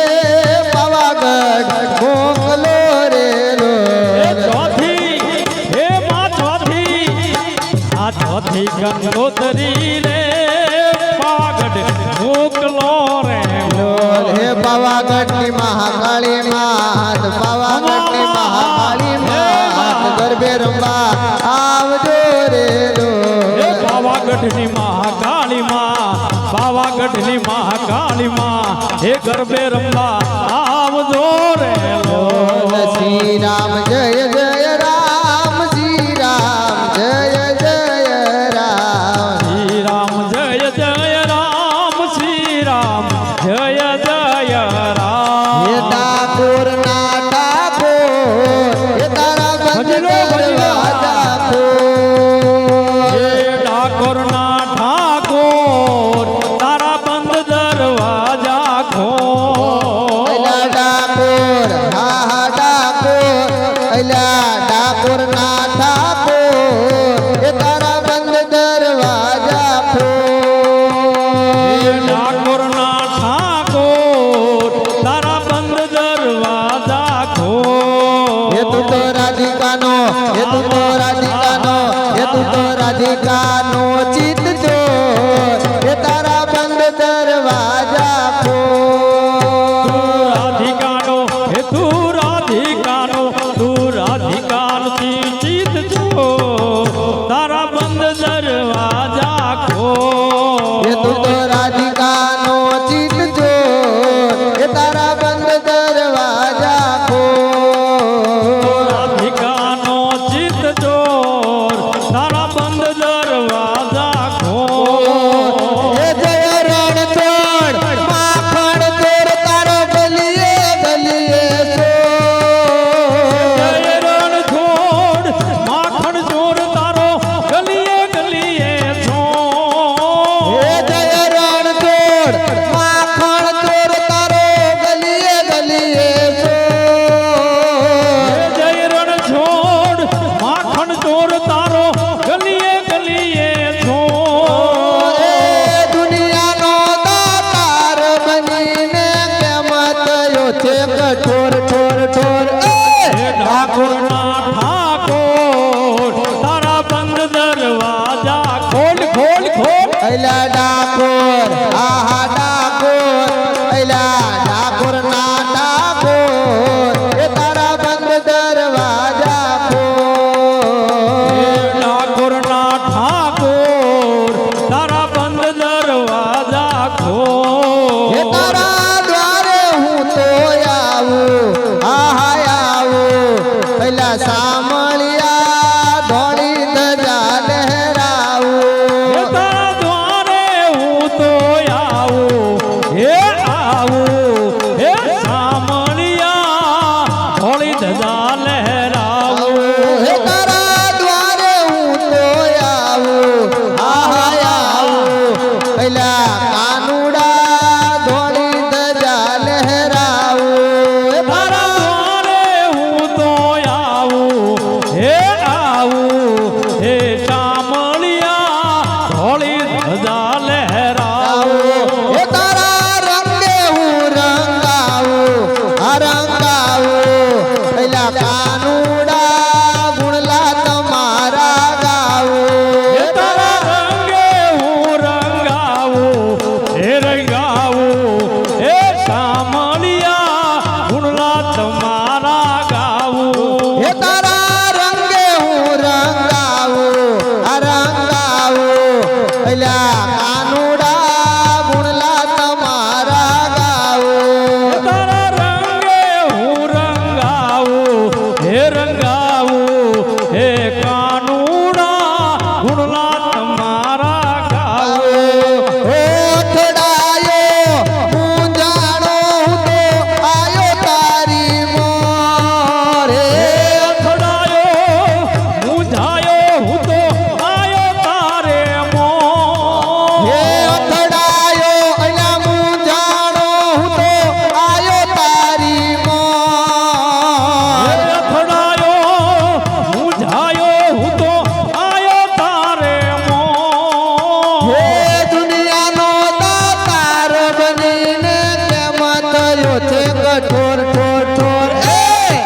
પાવાગઢ મોકલો રે ચોથી હે માં ચોથી આ ચોથી કંકોતરી રે પાવાગઢ મોકલો રે હે પાવાગઢની મહાકાળી માત પાવાગઢની મહાકાળી માત ગરબે રમવા આવજો રે પાવાગઢની મહાકાળીમાં પાવાગઢની મહાકાળીમાં હે ગરબે રમવા આવજો રે શ્રી રામ જય જય રામ શ્રી રામ જય જય રામ શ્રી રામ જય જય રામ શ્રી રામ જય જય રામ હે ઠાકોર ના ઠાકોર હે તારા બંધ કરવા ઠાકોર હે ઠાકોર ના ઠાકોર તારા બંધ દરવાજા ખોલ અલા ઠાકોર હા હા ઠાકોર અલા ઠાકોર ના ઠાકોર એ તારા બંધ દરવાજા હે ખોલ ઠાકોર એ તું તો રાધિકાનો એ તું તો રાધિકાનો ચિત ચોર એ તારા બંધ દરવાજા ખોલ રાધિકાનો હે તું રાધિકાનો ચિત છો તારા બંધ દરવાજા ખોલ એ તું તો રાધિકાનો ચિત ચોર એ તારા બંધ દરવાજા ખોલ રાધિકાનો ચિત ચોર તારા બંધ દરવાજા ખોલ એ જય રણ ચોર માખણ ચોર તારો ગલીએ ગલીએ જય રણ છોડ માખણ ચોર તારો ગલીએ ગલીએ છો એ જય રણ ચોર માખણ ચોર તારો ગલીએ ગલીએ જય રણ છોડ માખણ ચોર તારો ગલીએ ગલીએ છો એ દુનિયાનો દાતાર બનીને કેમ થયો છે કઠોર ઠોર ઠોર હે ઠાકોરના ઠાકોર તારા બંધ દરવાજા ખોલ ખોલ ખોલ અલા ડાકોર આહા ડાકોર અલા ડાકોર ના ડાકોર એ તારા બંધ દરવાજા ખોલ ઠાકોરના ઠાકોર તારા બંધ દરવાજા ખોલ એ તારા દ્વારે હું તો આવું આહા આવું અલા સામળિયા ધોળી ધજા હે લહેરાવું તારા દ્વારે હું તો આવું હે આવું હે સામળિયા ધોળી ધજા લહેરાવું હે તારા દ્વારે હું તો આવું આહા આવું પેલા કાનુડા ધોળી ધજા લહેરાવું તારા દ્વારે હું તો આવું હે આવું હે સામળિયા ધોળી ધજા લહેરાવું હે તારા રંગે હું રંગાવું આ રંગાવું પેલા કાનુડા ગુણલા તમારા હે ગાવું તારા રંગે હું રંગાવું હે રંગાવું હે સામળિયા ગુણલા તમારા ગાવું હે તારા રંગે હું રંગાવું આ રંગાવું અલ્યા કાનુડા ગુણલા તમારા ગાવું તારા રંગે હું રંગાવું હે રંગાવું હે કાનુડા ગુણલા તમારા ગાવું ઓઠડાયો હું જાણો હું તો આયો તારી મોર હે અથડાયો મૂંઝાયો હું તો આયો તારે મોં હે ઓઠડાયો અલ્યા હું જાણો હું તો આયો તારી મોર અથડાયો મૂંઝાયો હું તો આયો તારે મોં હે દુનિયાનો દાતાર બનીને કેમ થયો છે કઠોર ઠોર ઠોર એ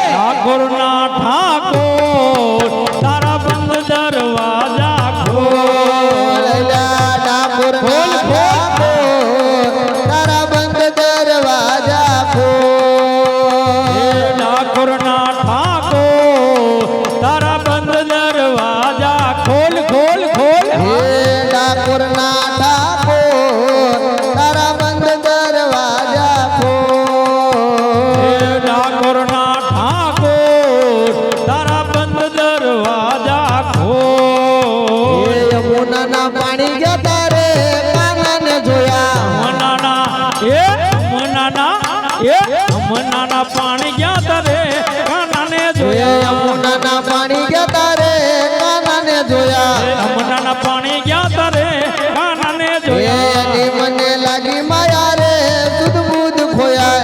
ઠાકોરના ઠાકોર તારા બંધ દરવાજા ખોલ ઓલા ડાકોર ના ડાકોર તારા બંધ દરવાજા ખોલ હે ઠાકોરના ઠાકોર તારા બંધ દરવાજા ખોલ ખોલ ખોલ હે ડાકોર ના ડાકોર તારા બંધ દરવાજા ખોલ હે ઠાકોરના ઠાકોર તારા બંધ દરવાજા ખોલ હે યમુનાના પાણી ગયા તારે કાનાને જોયા મનાના પાણી ગયા તારે કાનાને હે જોયા યમુનાના પાણી ગયા તારે કાનાને જોયા મનાના પાણી ગયા તારે કાનાને હે જોયા એની મને લાગી માયા રે સુધ બુધ ખોયા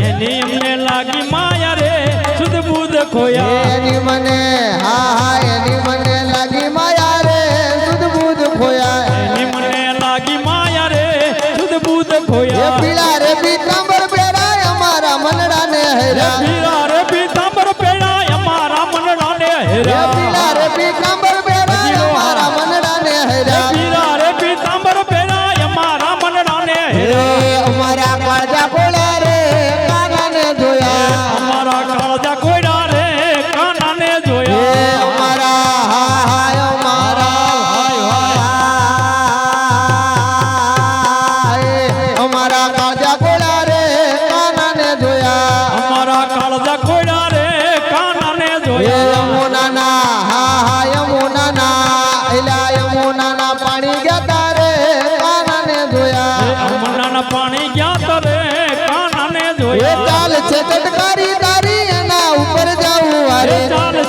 એની અમને લાગી માયા રે સુધ બુધ ખોયા એની મને હા હા એની મને લાગી માયા રે સુધ બુધ ખોયા એની મને લાગી માયા રે સુધ બુધ હે ખોયા પીળા રે પીતાંબર પહેરાય અમારા મનડાને હેરા પીરા રે પીતાંબર પેડા અમારા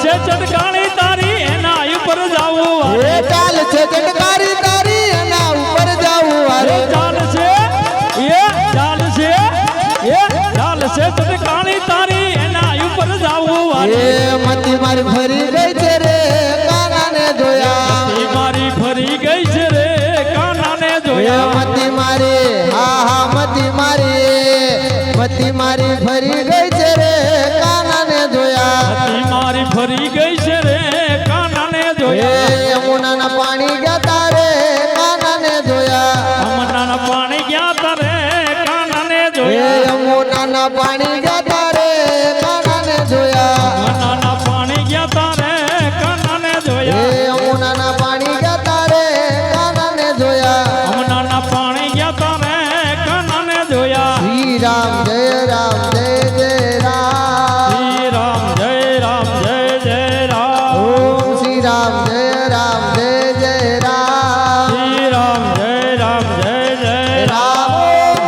છે ચટકાણી તારી એના ઉપર જાવું એ વારે ચાલ છે ચટકારી તારી એના ઉપર જાવું વારે ચાલશે ચટકાણી તારી એના ઉપર જાવું વારે એ મતી મારી ફરી ગઈ છે રે કાનાને જોયા મતી મારી ફરી ગઈ છે રે કાનાને એ જોયા મતી મારી હા હા મતી મારી ફરી ગઈ છે રે કાનાને જોયા મતી મારી ફરી ગઈ છે રે કાનાને એ જોયા યમુનાના પાણી ગયા તારે કાનાને જોયા અમનાના પાણી ગયા તારે કાનાને એ જોયા યમુનાના પાણી ગયા તારે કાનાને જોયા અમનાના પાણી ગયા તારે કાનાને એ જોયા યમુનાના પાણી ગયા તારે કાનાને જોયા અમનાના પાણી ગયા તારે કાનાને જોયા શ્રી રામ જય રામ જય જય રામ શ્રી રામ જય રામ જય જય રામ ઓમ શ્રી રામ જય રામ જય જય રામ શ્રી રામ જય રામ જય જય રામ રામ ઓમ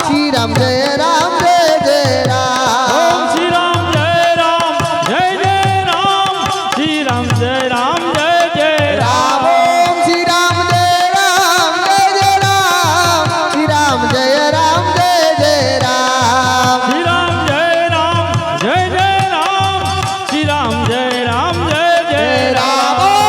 શ્રી રામ જય રામ જય જય રામ શ્રી રામ જય રામ જય જય રામ ઓમ શ્રી રામ જય રામ જય જય રામ શ્રી રામ જય રામ જય જય રામ રામ ઓમ શ્રી રામ જય રામ જય જય રામ શ્રી રામ જય રામ જય જય રામ શ્રી રામ જય રામ જય જય રામ શ્રી રામ જય રામ જય જય રામ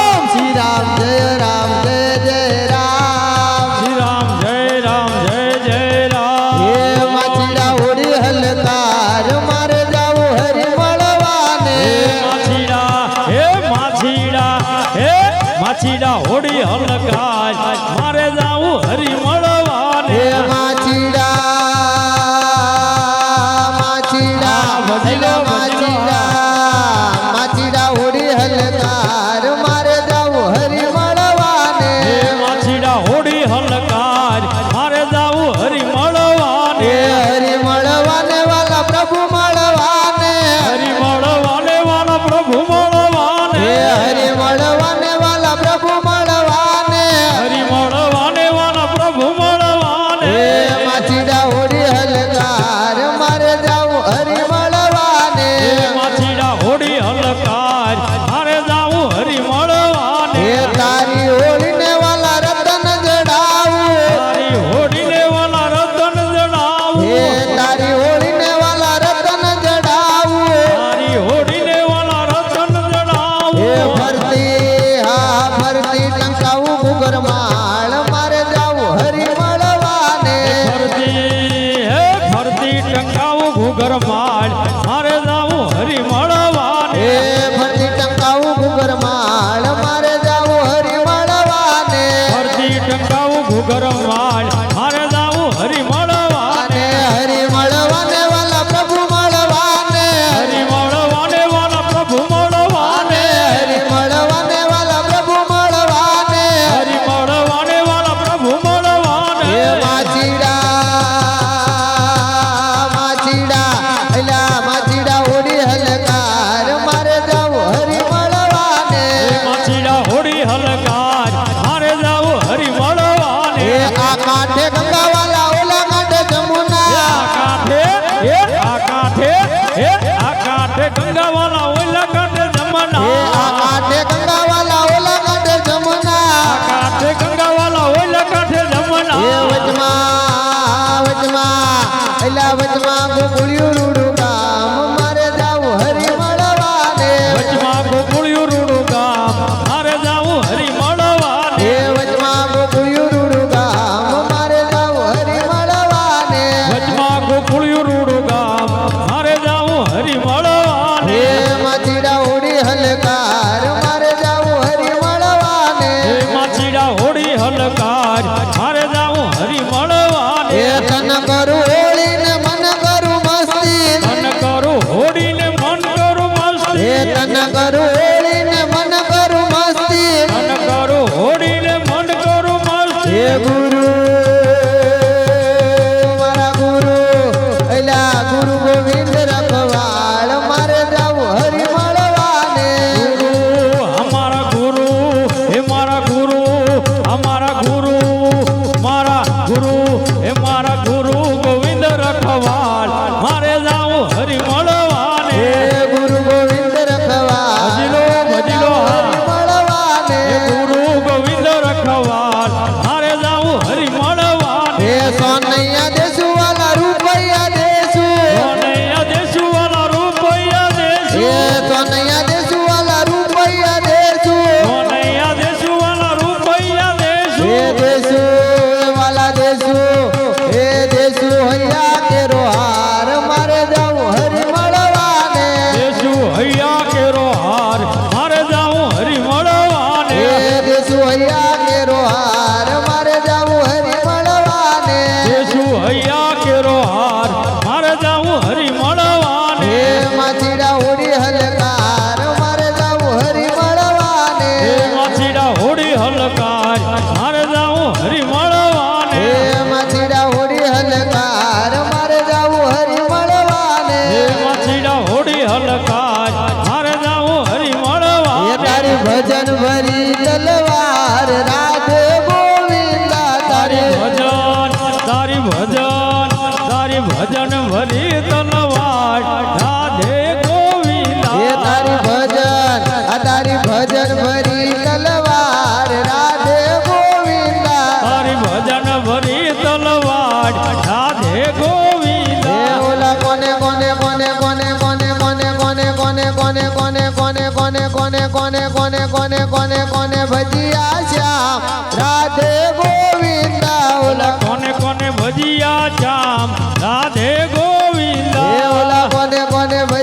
ઓમ શ્રી રામ જય રામ જય જય રામ શ્રી રામ જય રામ જય જય રામ હે માછીડા હોડી હલકાર મારે જાવું હરી મળવાને માછીડા હોડી હલકાર મારે જાવું હરી મળવાને હે માછીડા હેલો માછીડા હોડી હલકાર મારે જાવું હરી મળવાને હે માછીડા હોડી હલકાર મારે જાવું હરી મળવાને હે હરી મળવાને વાલા પ્રભુ મળવાને હરી મળવાને વાલા પ્રભુ મળવાને હે હરી મળવાને વાલા પ્રભુ મળવાને હરી મળવાને વાલા પ્રભુ મળવાને હે માછીડા હોડી હલકાર મારે જાવું હરી મળવાને હે માછીડા હોડી હલકાર મારે જાવું હરી મળવાને હે તારી હોળીને વાલા રતન જડાવું તારી હોડીને વાલા રતન જડાવું હે તારી હોળીને વાલા રતન જડાવું તારી હોડીને વાલા રતન હે જડાવું ફરતી ટંકાવું ઘૂઘર માળ મારે જાવું હરી મળવાને ફરતી ટંકાવું ઘૂઘર માળ મારે જાવું હરી મળવાને હે ફરતી ટંકાવું ઘૂઘર માળ મારે જાવું હરી મળવાને ફરતી ટંકાવું ઘૂઘર માળ મારે જાવું હરી મળવાને અને હરી મળવાને વાલા પ્રભુ મળવાને હરી મળવાને વાલા પ્રભુ મળવાને હરી મળવાને વાલા પ્રભુ મળવાને હરી મળવાને વાલા પ્રભુ મળવાને હે માછીડા હોડી હલકાર મારે જાવું હરી મળવાને માછીડા હોડી હલકાર મારે જાવું હરી મળવાને હે આ કાંઠે ગંગાવાલા ઓલા કાંઠે જમુના આ કાંઠે ગંગાવાલા ઓલા કાંઠે જમના હે આ કાંઠે ગંગાવાલા ઓલા કાંઠે જમુના આ કાંઠે ગંગાવાલા ઓલા કાંઠે જમના હે વચમાં ગોકુળિયું રૂડું ગામ મારે જાવું હરી મળવાને વચમાં ગોકુળિયું રૂડું ગામ મારે જાવું હરી મળવાને હે વચમાં ગોકુળિયું રૂડું ગામ મારે જાવું હરી મળવાને વચમાં ગોકુળિયું રૂડું ગામ મારે જાવું હરી મળવાને હે માછીડા હોડી હલકાર મારે જાવું હરી મળવાને હે માછીડા હોડી હલકાર મારે જાવું હરી મળવાને હે તન કરું હોળીને મન કરું મસ્તી મન કરું હોડીને મન કરું મસ્તી હે તન કરું હોળીને મન કરું મસ્તી મન કરું હોડીને મન કરું મસ્તી હે ગુરુ મારા ગુરુ ગુરુ ગોવિંદ રખવાળ મારે જાવું હરી મળવાને અમારા ગુરુ હે મારા ગુરુ અમારા ગુરુ મારા ગુરુ હે મારા ગુરુ ગોવિંદ રખવાળ મારે જાવું હરી મળવા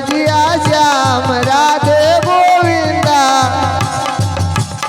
ભજીયા શ્યામ રાધે ગોવિંદા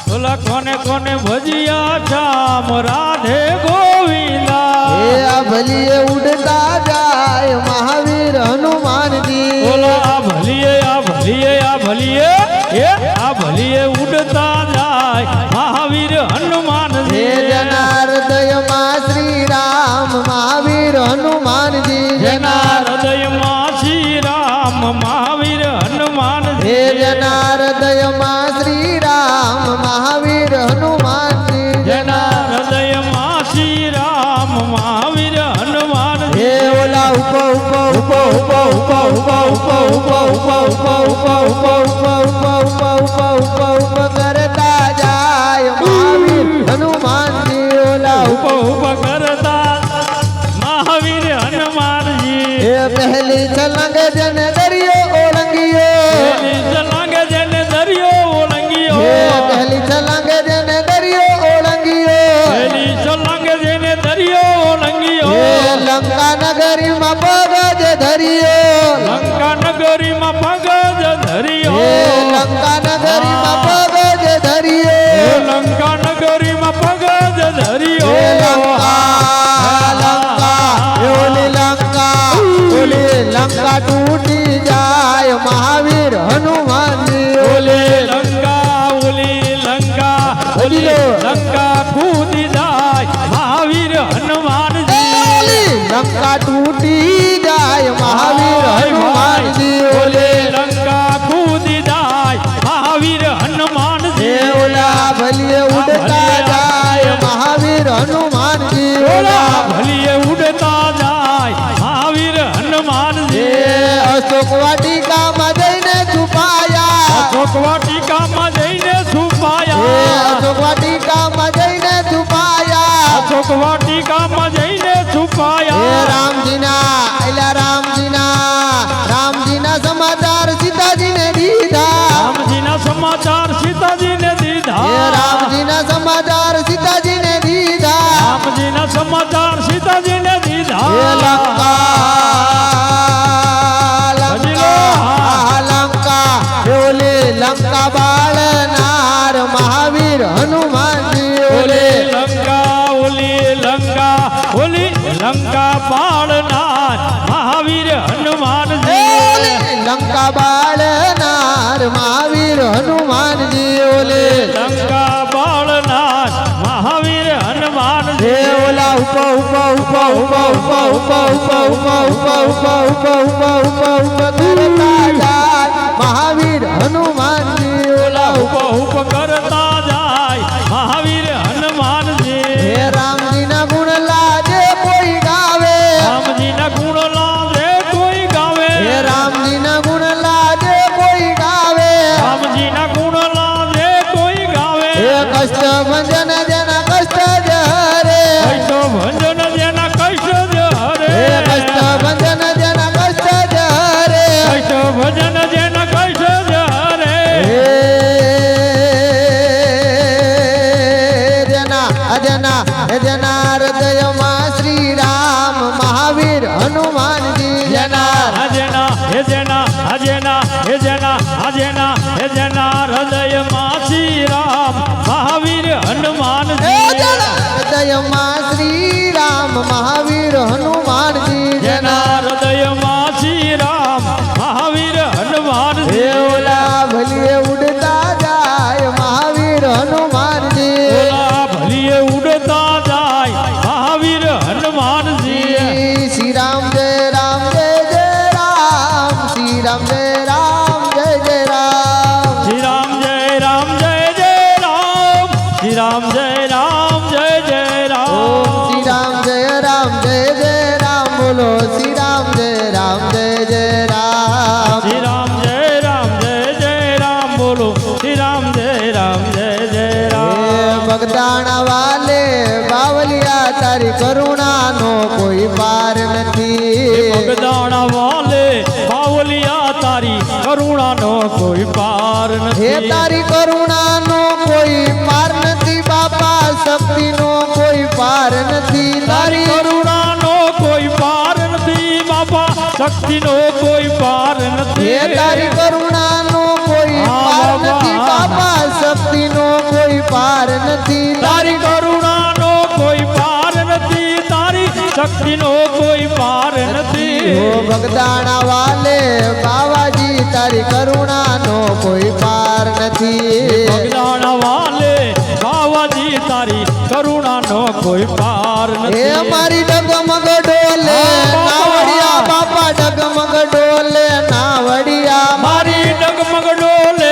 બોલા કોને કોને ભજીયા શ્યામ રાધે ગોવિંદા એ આ ભલીએ ઉડતા જાય મહાવીર હનુમાનજી બોલા આ ભલીએ આ ભલીએ આ ભલીએ એ આ ભલીએ ઉડતા જાય મહાવીર હનુમાનજી જેના હૃદયમાં શ્રી રામ મહાવીર હનુમાનજી જેના હૃદયમાં શ્રી રામ મહાવીર હનુમાનજી જેના હૃદયમાં શ્રી રામ મહાવીર હનુમાનજી જેના હૃદયમાં શ્રી રામ મહાવીર હનુમાનજી હે ઓલા ઉપ ઉપ ઉપ ઉપ ઉપ ઉપ ઉપ ઉપ ઉપ ઉપ ઉપ ઉપ ઉપ ઉપ કરતા જાય મહાવીર હનુમાનજી ઓલા ઉપ ઉપ કરતા મહાવીર હનુમાનજી એ પહેલી છલંગ જેને દરિયો ઓળંગિયો પહેલી છલાંગ જેને દરિયો ઓળંગિયો હે પહેલી છલંગ જેને દરિયો ઓળંગિયો પહેલી છલાંગ જેને દરિયો ઓળંગિયો હે લંકા નગરીમાં પગ જ ધરિયો લંકા નગરીમાં પગ જ ધર્યો હે લંકા નગરીમાં પગ જ ધરિયો લંકા નગરીમાં પગ જ ધર્યો હે લંકા લંકા હે ઓલી લંકા તૂટી જાય મહાવીર હનુમાનજી ઓલી લંકા લંકા કૂદી જાય મહાવીર હનુમાનજી લંકા તૂટી જાય મહાવીર હનુમાનજી ઓલી લંકા કૂદી જાય મહાવીર હનુમાનજી ઓલા ભલીએ ઉડતા જાય મહાવીર હનુમાનજી ઓલા ભલીએ ઉડતા જાય મહાવીર હનુમાનજી અશોક વાટિકામાં જઈને છુપાયા અશોક વાટિકામાં જઈને છુપાયા અશોક વાટિકામાં જઈને છુપાયા અશોક વાટિકામાં જઈને છુપાયા રામજીના સમાચાર સીતાજીને દીધા રામજીના સમાચાર સીતાજીને દીધા રામજીના સમાચાર સીતાજીને દીધા રામજીના સમાચાર સીતાજીને દીધા લંકા બાળનાર મહાવીર હનુમાનજી ઓલી લંકા પાળનાર મહાવીર હનુમાનજી લંકા બાળનાર મહાવીર હનુમાનજી લંકા પાળનાર મહાવીર હનુમાનજી ઓલા ઉપ ઉપ ઉપ ઉપ ઉપ ઉપ ઉપ ઉપ ઉપ ઉપ ઉપ ઉપ ઉપ કરતા જાય મહાવીર હનુમાનજી ઓલા ઉપ ઉપ કરતા જાય મહાવીર હનુમાનજી હે રામજીના ગુણ લાજે કોઈ ગાવે રામજીના ગુણ લાજે કોઈ ગાવે હે રામજીના ગુણ લાજે કોઈ ગાવે રામજીના ગુણ લાજે કોઈ ગાવે હે કષ્ટ ભંજન જેના કષ્ટ જ હરે કષ્ટ ભંજન જેના કષ્ટ જ હરે હે કષ્ટ ભંજન જેના કષ્ટ જ હરે કષ્ટ ભજન જેના કષ્ટ જ હરે જેના હૃદયમાં શ્રી રામ મહાવીર હનુમાનજી જેના હૃદયમાં શ્રી રામ મહાવીર હનુમાનજી હૃદયમાં શ્રી રામ મહાવીર હનુમાનજી જેના હૃદયમાં શ્રી રામ મહાવીર હનુમાનજી ઓલા ભલીએ ઉડતા જાય મહાવીર હનુમાનજી ઓલા ભલીએ ઉડતા જાય મહાવીર હનુમાનજી શ્રી રામ જય રામ જય જય રામ શ્રી રામ જય રામ જય જય રામ શ્રી રામ જય રામ જય જય રામ શ્રી રામ જય રામ જય જય રામ શ્રી રામ જય રામ જય જય રામ બોલો શ્રી રામ જય રામ જય જય રામ શ્રી રામ જય રામ જય જય રામ બોલો શ્રી રામ જય રામ જય જય રામ બગદાણા વાલે બાવલિયા તારી કરુણાનો કોઈ પાર નથી બગદાણા વાલે બાવલિયા તારી કરુણાનો કોઈ પાર હે નથી તારી કરુણાનો કોઈ પાર નથી બાપા શક્તિનો કોઈ પાર નથી તારી કરુણાનો કોઈ પાર નથી બાપા શક્તિનો કોઈ પાર હે નથી તારી કરુણાનો કોઈ હા, પાર બાબા. નથી બાપા શક્તિનો કોઈ પાર નથી તારી કરુણાનો કોઈ પાર નથી તારી શક્તિનો કોઈ પાર નથી ઓ બગદાણા વાલે બાવાજી તારી કરુણાનો કોઈ પાર નથી બગદાણા વાલે બાવાજી તારી કરુણાનો કોઈ પાર હે નથી મારી ડગમગ ડોલે નાવડિયા બાપા ડગમગ ડોલે નાવડિયા મારી ડગમગ ડોલે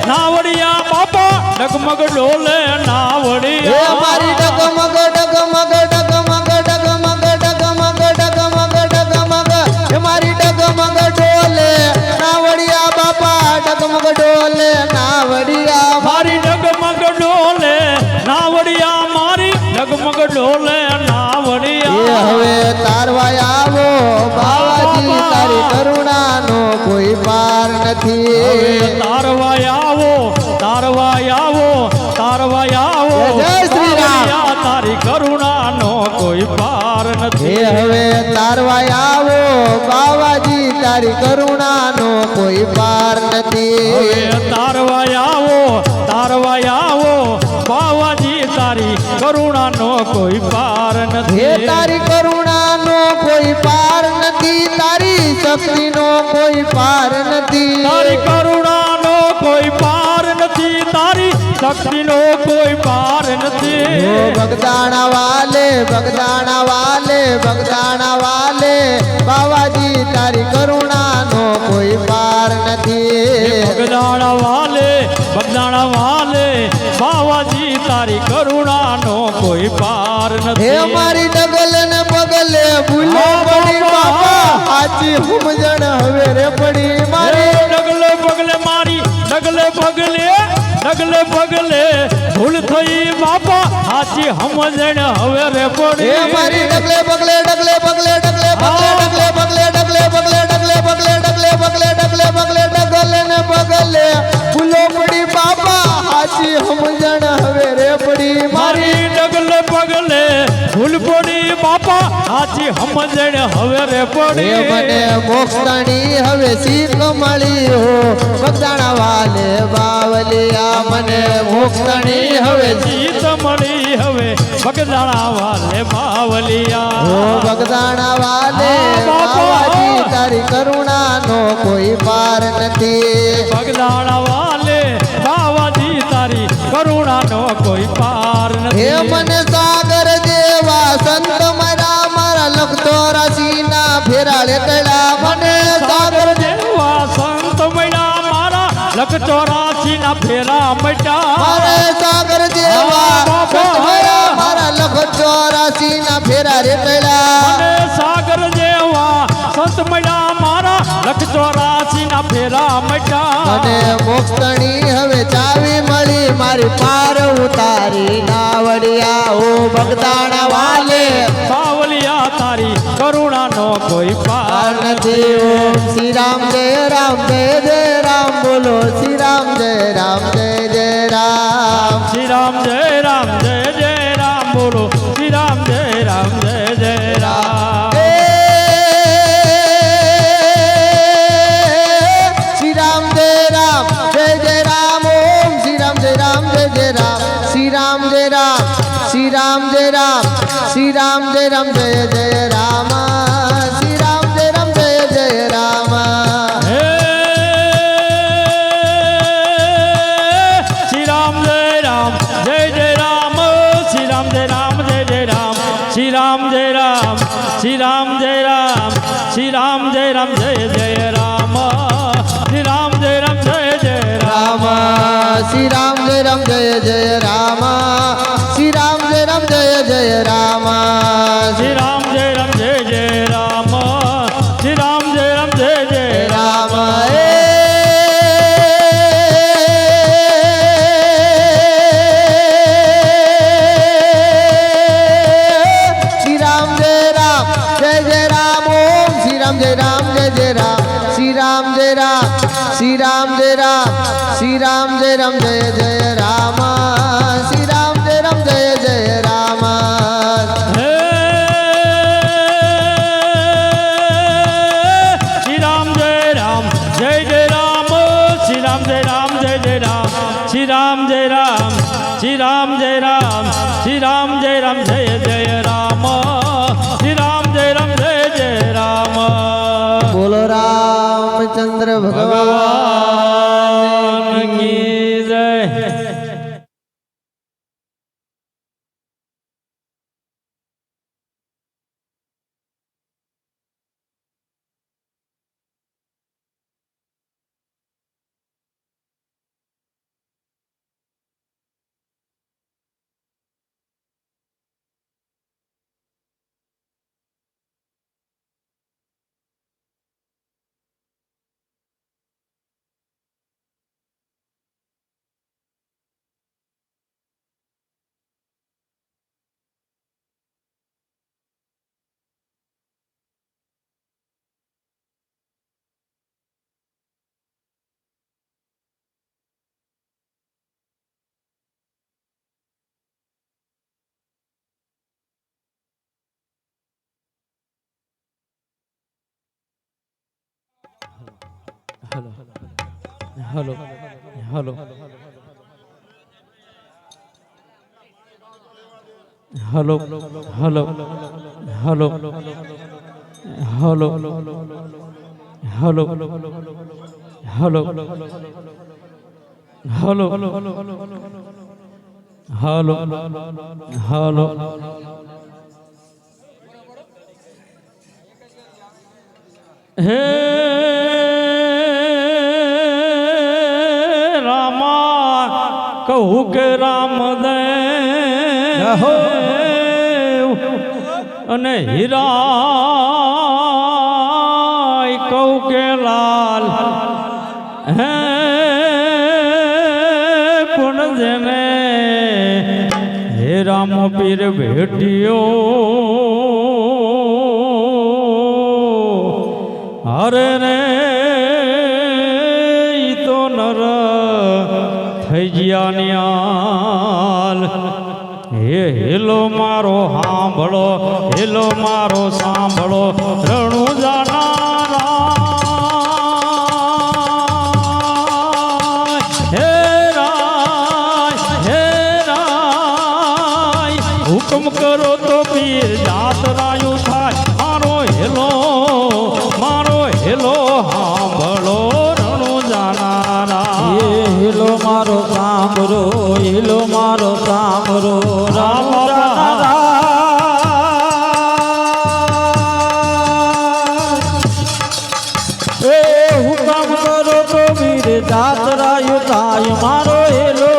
નાવડિયા બાપા ડગમગ ડોલે હે નાવડિયા મારી ડગમગ ડગમગ ડગમગ ડગમગ ડગમગ ડગમગ ડગમગ હે મારી ડગમગ ડોલે નાવડિયા બાપા ડગમગ ડોલે નાવડિયા મારી ડગમગ ડોલે નાવડિયા મારી ડગમગ ડોલે એ નાવડિયા હવે તારવા આવો બાવાજી તારી કરુણાનો કોઈ પાર નથી હવે તારવા આવો તારવા આવો તારવા આવો જય શ્રી રામ. નાવડિયા તારી કરુણાનો કોઈ પાર હે નથી હવે તારવા આવો બાવાજી તારી કરુણાનો કોઈ પાર નથી હવે તારવા આવો તારવા આવો બાવાજી તારી કરુણાનો કોઈ પાર હે નથી તારી કરુણાનો કોઈ પાર નથી તારી શક્તિનો કોઈ પાર નથી તારી કરુણાનો કોઈ પાર નથી તારી શક્તિનો કોઈ પાર નથી ઓ બગદાણા વાલે બગદાણા વાલે બગદાણા વાલે બાવાજી તારી કરુણાનો કોઈ પાર નથી બગદાણા વાલે બગદાણા વાલે બાવાજી તારી કરુણાનો કોઈ પાર હે નથી મારી ડગલે ને પગલે ભૂલો પડી બાપા આજી સમજણ હવે રે પડી મારી ડગલે પગલે મારી ડગલે પગલે ડગલે પગલે ભૂલ થઈ બાપા આજી સમજણ હવે રે હે પડી મારી ડગલે પગલે ડગલે પગલે ડગલે પગલે ડગલે પગલે ડગલે પગલે ડગલે પગલે ડગલે પગલે ડગલે પગલે ડગલે ને પગલે ભૂલો પડી બાપા આજી સમજણ હવે રે પડી મારી મારી ડગલે પગલે ભૂલ પડી બાપા આજી સમજણ હવે રે હે પડી મને મોક્ષાણી હવે શીખ મળી હો બગદાણા વાલે બાવલિયા મને મોક્ષાણી હવે જીત મળી હવે બગદાણા વાલે હો બાવલિયા બગદાણા વાલે હા, બાપા. બાવાજી તારી કરુણાનો કોઈ પાર નથી બગદાણા વાલે બાવાજી તારી કરુણાનો કોઈ પાર હે નથી મને સાગર જેવા સંત મારા લખતો રાશિના ફેરાળે કળા મને સાગર જેવા સંત મળ્યા મારા લખ 84 ના ફેરા મટ્યા મારે સાગર જેવા સંત મારા લખ 84 ના ફેરા રે કળા મને સાગર જેવા સંત મળ્યા મારા લખ 84 ના ફેરા મટ્યા અને મોક્ષણી હવે ચાવી મળી મારી પાર ઉતારી નાવડિયા ઓ બગદાણા વાલે બાવલિયા તારી કરુણાનો કોઈ પાર પાર નથી ઓમ શ્રી રામ જય રામ જય જય રામ બોલો શ્રી રામ જય રામ જય જય રામ શ્રી રામ જય રામ જય જય રામ બોલો શ્રી રામ જય રામ જય જય રામ શ્રી રામ જય રામ જય જય રામ ઓમ શ્રી રામ જય રામ જય જય રામ શ્રી રામ જય રામ શ્રી રામ જય રામ શ્રી રામ જય રામ જય જય રામ શ્રી રામ જય રામ જય જય રામ હે શ્રી રામ જય રામ જય જય રામ શ્રી રામ જય રામ જય જય રામ શ્રી રામ જય રામ શ્રી રામ જય રામ શ્રી રામ જય રામ જય જય રામ શ્રી રામ જય રામ જય જય રામ રામ શ્રી રામ જય રામ જય જય રામ શ્રી રામ જય રામ જય જય રામ શ્રી રામ જય રામ જય જય રામ શ્રી રામ જય રામ જય જય રામ રામ શ્રી રામ જય રામ જય જય રામ ઓમ શ્રી રામ જય રામ જય જય રામ શ્રી રામ જય રામ શ્રી રામ જય રામ શ્રી રામ જય રામ જય જય રામ શ્રી રામ જય રામ જય જય રામ હે રામ જય રામ જય જય રામ શ્રી રામ જય રામ શ્રી રામ જય રામ શ્રી રામ જય રામ જય જય રામ શ્રી રામ જય રામ જય જય રામ બોલો રામચંદ્ર ભગવાન કી જય hello hello hello hello hello hello hello hello hello hello hello hello हे रामा कहू के राम दे अने हीरा कहू के लाल है पुन जेने हे राम पीर भेटियो अरे रे तो नर થઈ ગયા ન્યાલ હે હેલો મારો સાંભળો હેલો મારો સાંભળો રણુ જાનારા હે રાય હુકમ કરો તો પીર જાતરાયું થાય મારો હેલો સાંભળો રણુ જાનારા હેલો મારો સાંભળો હેલો મારો સાંભળો રામ એ હુકમ કરો તો વીર જાતરાયું થાય મારો હેલો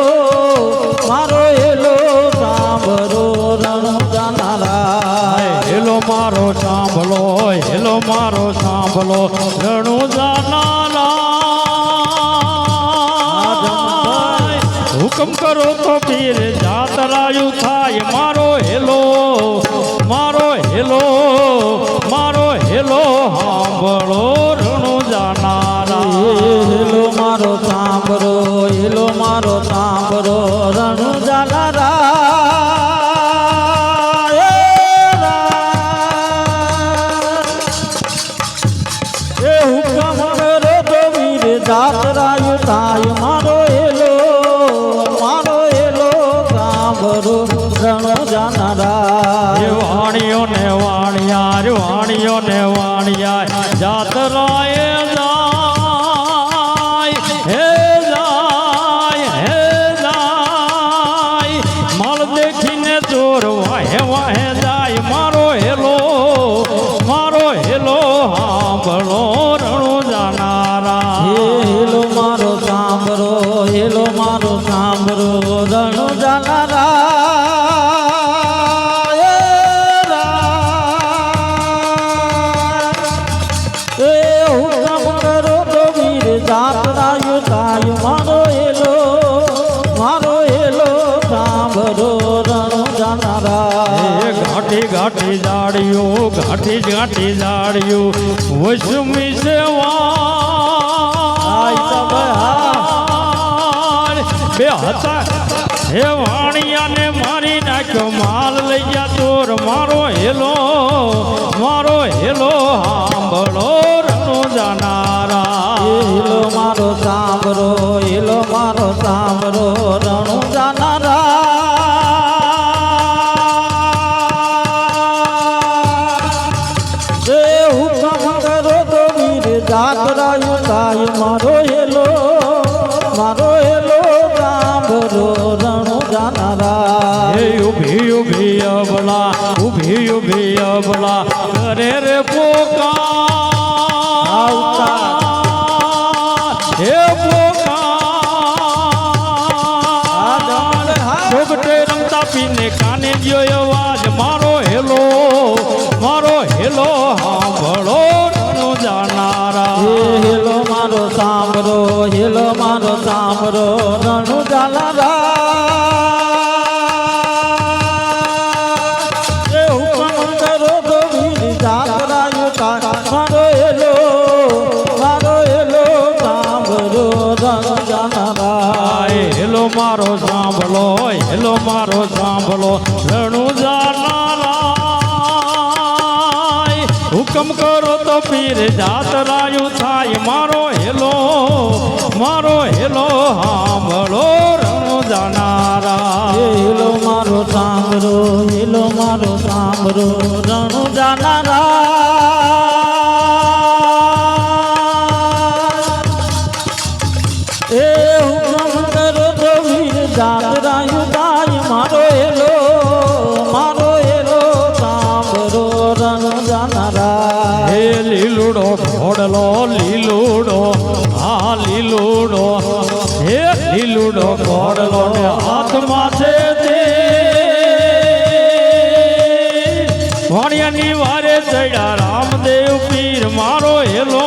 સાંભળો રણ જાનારા હેલો મારો સાંભળો હેલો મારો સાંભળો રણુ જાનારા હુકમ કરો તો પીર જાતરાયું થાય મારો હેલો સાંભળો રણુ જાનારા હેલો મારો સાંભળો હેલો મારો સાંભળો રણુ જાનારા એ હુકમ કરો તો વીર જાતરાયું થાય મારો હેલો સાંભળો રણુ જાનારા વાણીઓ ને વાણિયા જાતરાએ જાય માલ દેખીને ચોર વાહે જાય મારો હેલો સાંભળો રણુ જાનારા હેલો મારો સાંભળો હેલો મારો સાંભળો રણુ જાનારા એ હુકમ કરો તો વીર જાતરાયું થાય મારો હેલો સાંભળો રણુ જાનારા ઘાટી જાડિયું વસમી સેવા બે હતા હે વાણિયાને મારી નાખ્યો માલ લઈ ગયા ચોર મારો હેલો સાંભળો રણુ જાનારા હેલો મારો સાંભળો મારો હેલો સાંભળો રણુ જાનારા એ ઊભી ઊભી અબલા ઊભી ઊભી અબલા કરે રે પોકાર હે પોકાર ભોગટે રમતા પીને કાને ગયો અવાજ મારો હેલો સાંભળો રણુ જાનારા હેલો મારો સાંભળો રણુ જાનારા એ હુકમ કરો તો વીર જાતરાયું કા મારો હેલો સાંભળો રણુ જાનારા હેલો મારો સાંભળો રણુ જાનારા હુકમ કરો તો પીર જાતરાયું થાય મારો હેલો સાંભળો રણુ જાનારા હેલો મારો સાંભળો રણુ જાનારા એ હુકમ કરો તો વીર જાતરાયું થાય મારો હેલો સાંભળો રણુ જાનારા હે લીલુડો ઘોડલો લીલુડો હે લીલુડો ઘોડલો ને હાથમાં છે તે વાણિયાની વારે ચડ્યા રામદેવ પીર મારો હેલો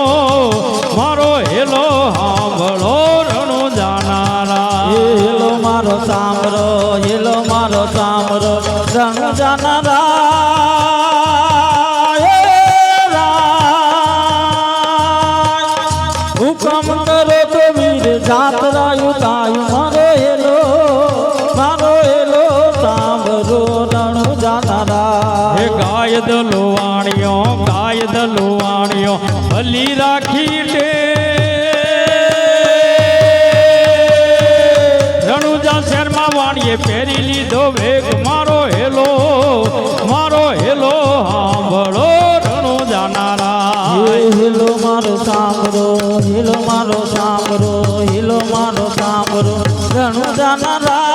સાંભળો રણુ જાનારા હેલો મારો સાંભળો રણુ જાનારા હુકમ કરો તો વીર જાતરાયું તાયું મારો હેલો સાંભળો રણુ જાનારા હે ગાય દલુવાણીઓ ભલી રાખી દે રણુજા શહેરમાં વાણીએ પહેરી લીધો વેગ મારો હેલો સાંભળો રણુ જાનારા હેલો મારો સાંભળો રણુ જાનારા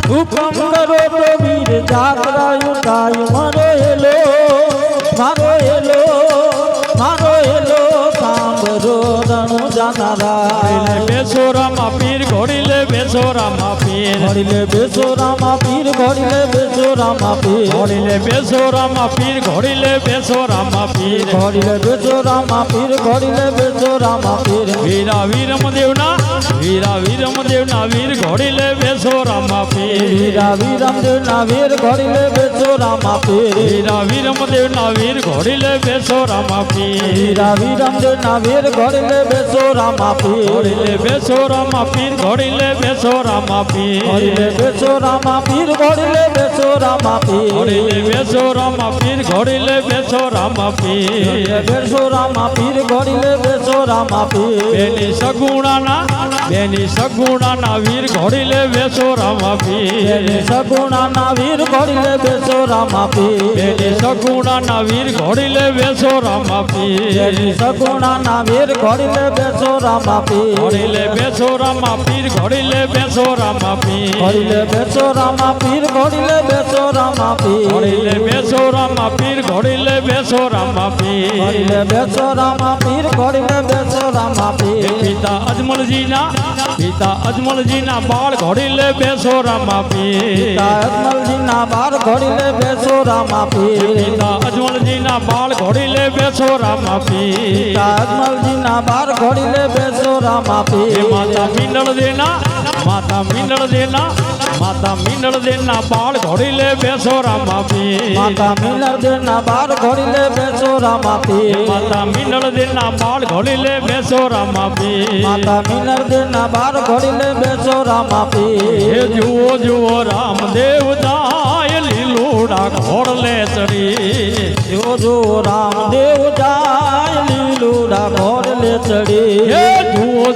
હુકમ કરો તો વીર જાતરાયું તાયું મારો હેલો સાંભળો રણુ જાનારા બેસોરામાં પીર ઘોડી લે બેસોરામાં પીર ઘોડી લે બેસોરામાં પીર ઘોડી લે બેસોરામાં પીર ઘોડી લે બેસોરામાં પીર ઘોડી લે બેસોરામાં પીર ઘોડી લે બેસોરામાં પીર ઘોડી લે બેસોરામાં પીર વીરા વીરમદેવના વીર ઘોડી લે બેસોરામાં પીર વીરા વીરમદેવના વીર ઘોડી લે બેસોરામાં પીર વીરા વીરમદેવના વીર ઘોડી લે બેસોરામાં પીર વીરા વીરમદેવના વીર ઘોડી લે બેસોરામાં પીર ઘોડી લે બેસોરામાં પીર ઘોડી લે બેસોરામાં પીર ઘોડી લે બેસોરામાં પીર ઘોડી લે બેસોરામાં પીર ઘોડી લે બેસોરામાં પીર ઘોડી લે બેસોરામાં પીર બેસોરામાં પીર ઘોડી લે બેસોરામાં પીર બેની સગુણાના વીર ઘોડી લે બેસોરામાં પીર સગુણાના વીર ઘોડી લે બેસોરામાં પીર બેની સગુણાના વીર ઘોડી લે બેસોરામાં પીર સગુણાના વીર ઘોડી લે બેસોરામાં પીર ઘોડી લે બેસોરામાં પીર ઘોડી લે બેસોરામાં પીર ઘોડી લે બેસોરામાં પીર ઘોડી લે બેસોરામાં પીર ઘોડી લે બેસોરામાં પીર ઘોડી લે બેસોરામાં પીર ઘોડી લે બેસોરામાં પીર ઘોડી લે બેસોરામાં પીર પિતા અજમલજીના બાળ ઘોડી લે બેસોરામાં પીર અજમલજીના બાળ ઘોડી લે બેસોરામાં પીર પિતા અજમલજીના બાળ ઘોડી લે બેસોરામાં પીર અજમલજીના બાળ ઘોડી લે બેસોરામાં પીર હે માતા મીંડળ દેના બાળ ઘોડી લે બેસોરામાં પીર માતા મીંડળ દેના બાળ ઘોડી લે બેસોરામાં પીર માતા મીંડળ દેના બાળ ઘોડી લે બેસોરામાં પીર માતા મીંડળ દેના બાળ ઘોડી લે બેસોરામાં પીર હે જુઓ રામદેવ જાય લીલુડા ઘોડ લે ચડી જો રામદેવ જાય લીલુડા ઘોડ લે ચડી હે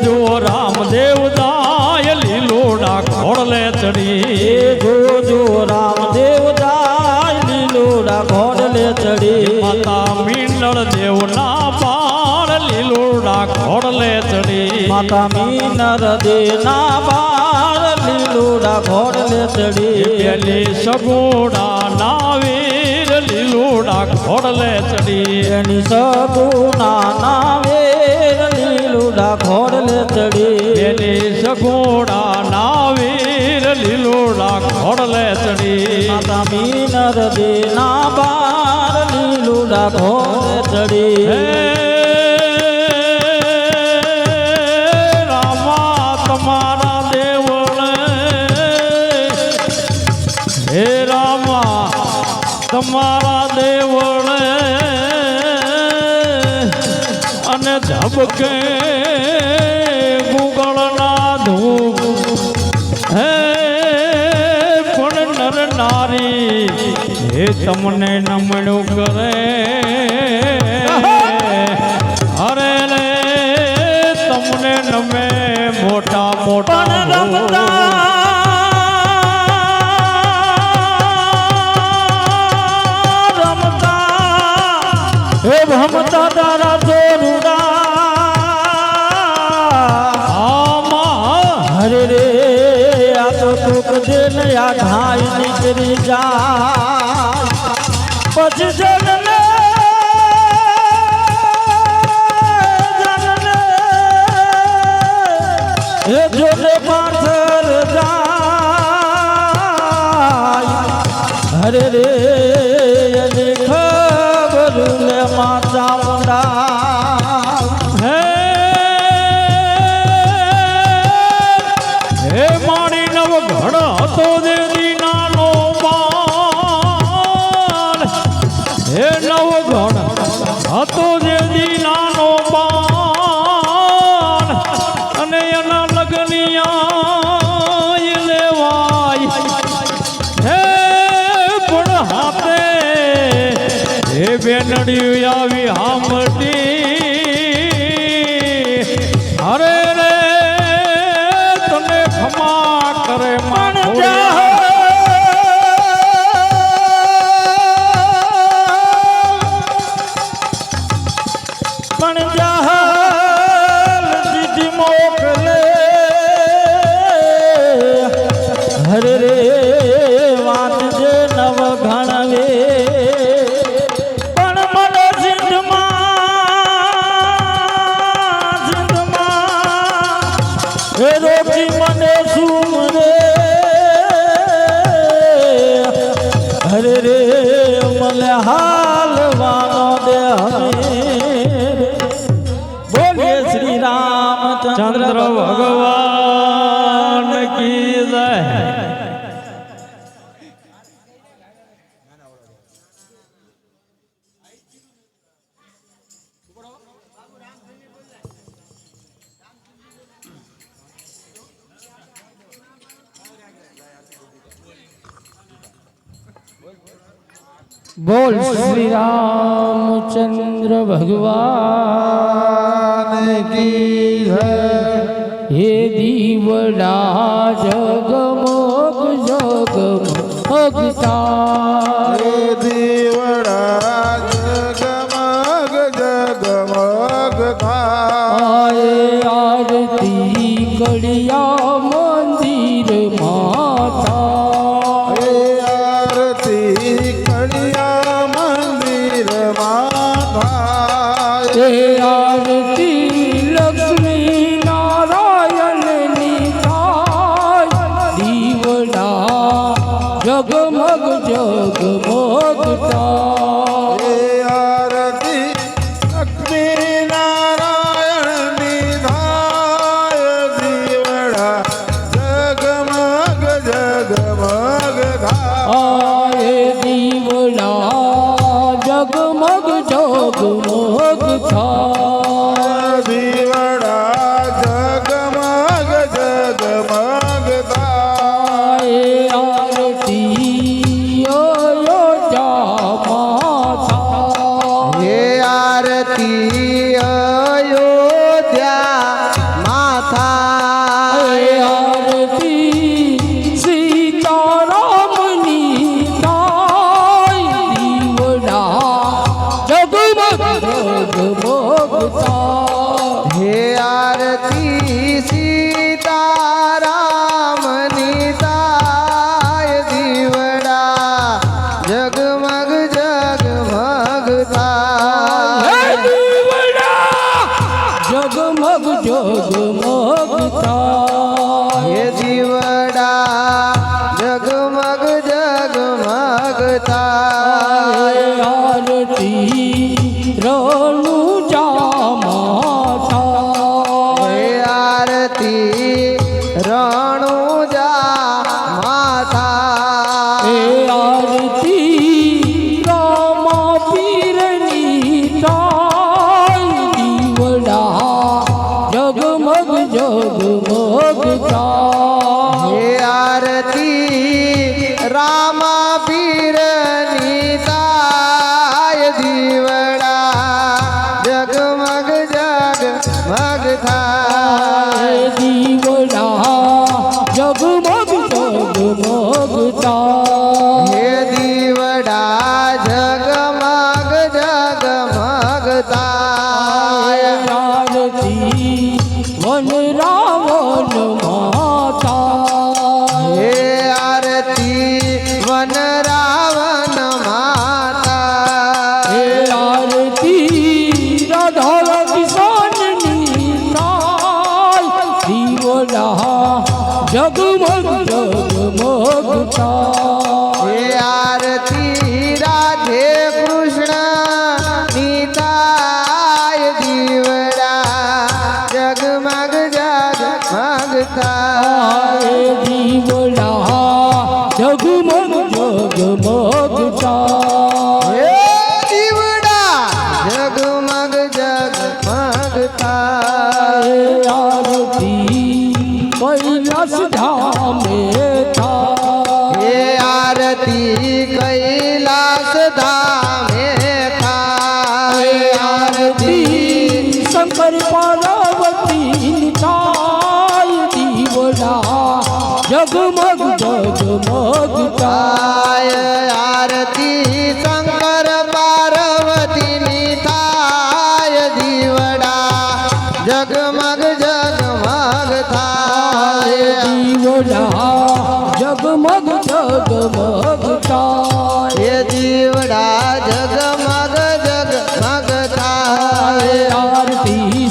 જુઓ રામદેવ જાય લીલુડા ઘોડ લે ચડી જો રામદેવ જાય લીલુડા ઘોડ લે ચડી માતા મીંડળ દેવના બાળ લીલુડા ઘોડલે ચડી માતા મીનર દેના બાળ લીલુડા ઘોડલે ચડી પેલી સગુડા નાવીર લીલુડા ઘોડલે ચડી એની સગુના નાવેર લીલુડા ઘોડલે ચડી પેલી સગુડા નાવીર લીલુડા ઘોડલે ચડી માતા મીનર દેના બાળ લીલુડા ઘોડલે ચડી હે રામા તમારા દેવળે હે રામા તમારા દેવળે અને ધબકે ગુગળના ધૂપ હે પણ નર નારી હે તમને નમણું કરે અરે રે તમને નમે મોટા મોટા પણ રમતા હે ભમતા તારા જોરુડા આમાં હરે રે આ તો ટૂંક દિન આ ઘાય નીકળી જાય પછી જનને હે જોડે પાછળ જાય હરે રે એની ખબર ને માતા મુંડા હે મારી નવ ઘડ હતો દેવી નાનો બાલ હે નવ ઘડ હતો દેવી નાનો બાલ અને એના લગનિયા લેવાય હે પણ હાથે હે બેનડિયું આવી હામટી અરે રે તને ખમા કરે માં પણ જહાલ દીદી મોકલે હરે રે વાત જે નવ ઘણવે પણ મને જિંદમાં હે રોકી મને સુમ રે હરે રે મને હાલવાનો દે બોલીએ શ્રી રામચંદ્ર ચંદ્ર ભગવાન કી જય બોલ શ્રી રામચંદ્ર ભગવાન की है હે દીવડા જગમગ જગમગતા દીવડા જગમગ જગમગ આએ આરતી કડિયા મંદિર માતા આરતી કડિયા મંદિર માતા હે આરતી લક્ષ્મી નારાયણની થાય દીવડા જગમગ જગમગતા આરતી લક્ષ્મી નારાયણની થાય દીવડા જગમગ જગમગ થાય આએ દીવડા જગમગ જગમગ થાય દીવડા જગમગ જગમગ થાય આએ આરતી અયોધ્યા માતા હે આરતી અયોધ્યા માથા આએ આરતી સીતારામની થાય દીવડા થાય જગમગ જગમગ થાય હે દીવડા જગમગ જગમગ થાય આરતી રણુ જામા થાય હે આરતી રણુજા માતા હે આરતી રામા પીરની થાય દીવડા જગમગ જગમગ થાય હે આરતી રામા પીરની થાય દીવડા જગમગ જગમગ થાય દીવડા જગમગ જગમગ થાય હે દીવડા જગમગ જગમગ થાય આરતી વન રાવણ માતા હે આરતી વન રાવણ માતા હે આરતી રાધા કિશનની થાય દીવડા જગમગ જગમગ થાય હે આરતી રાધે કૃષ્ણ નીતાય દીવડા જગમગ જગમગ થાય દીવડા જગમગ જગમગ થાય હે દીવડા જગમગ જગમગ થાય આરતી કૈલાસ ધામે થાય હે આરતી કૈલાસ ધામે થાય આરતી શંકર પાર્વતી થાય દીવડા જગમગ જગમગ થાય આરતી શંકર પાર્વતીની થાય દીવડા જગમગ જગમગ થાય દીવડા જગમગ જગમગ થાય હે દીવડા જગમગ જગમગ થાય આરતી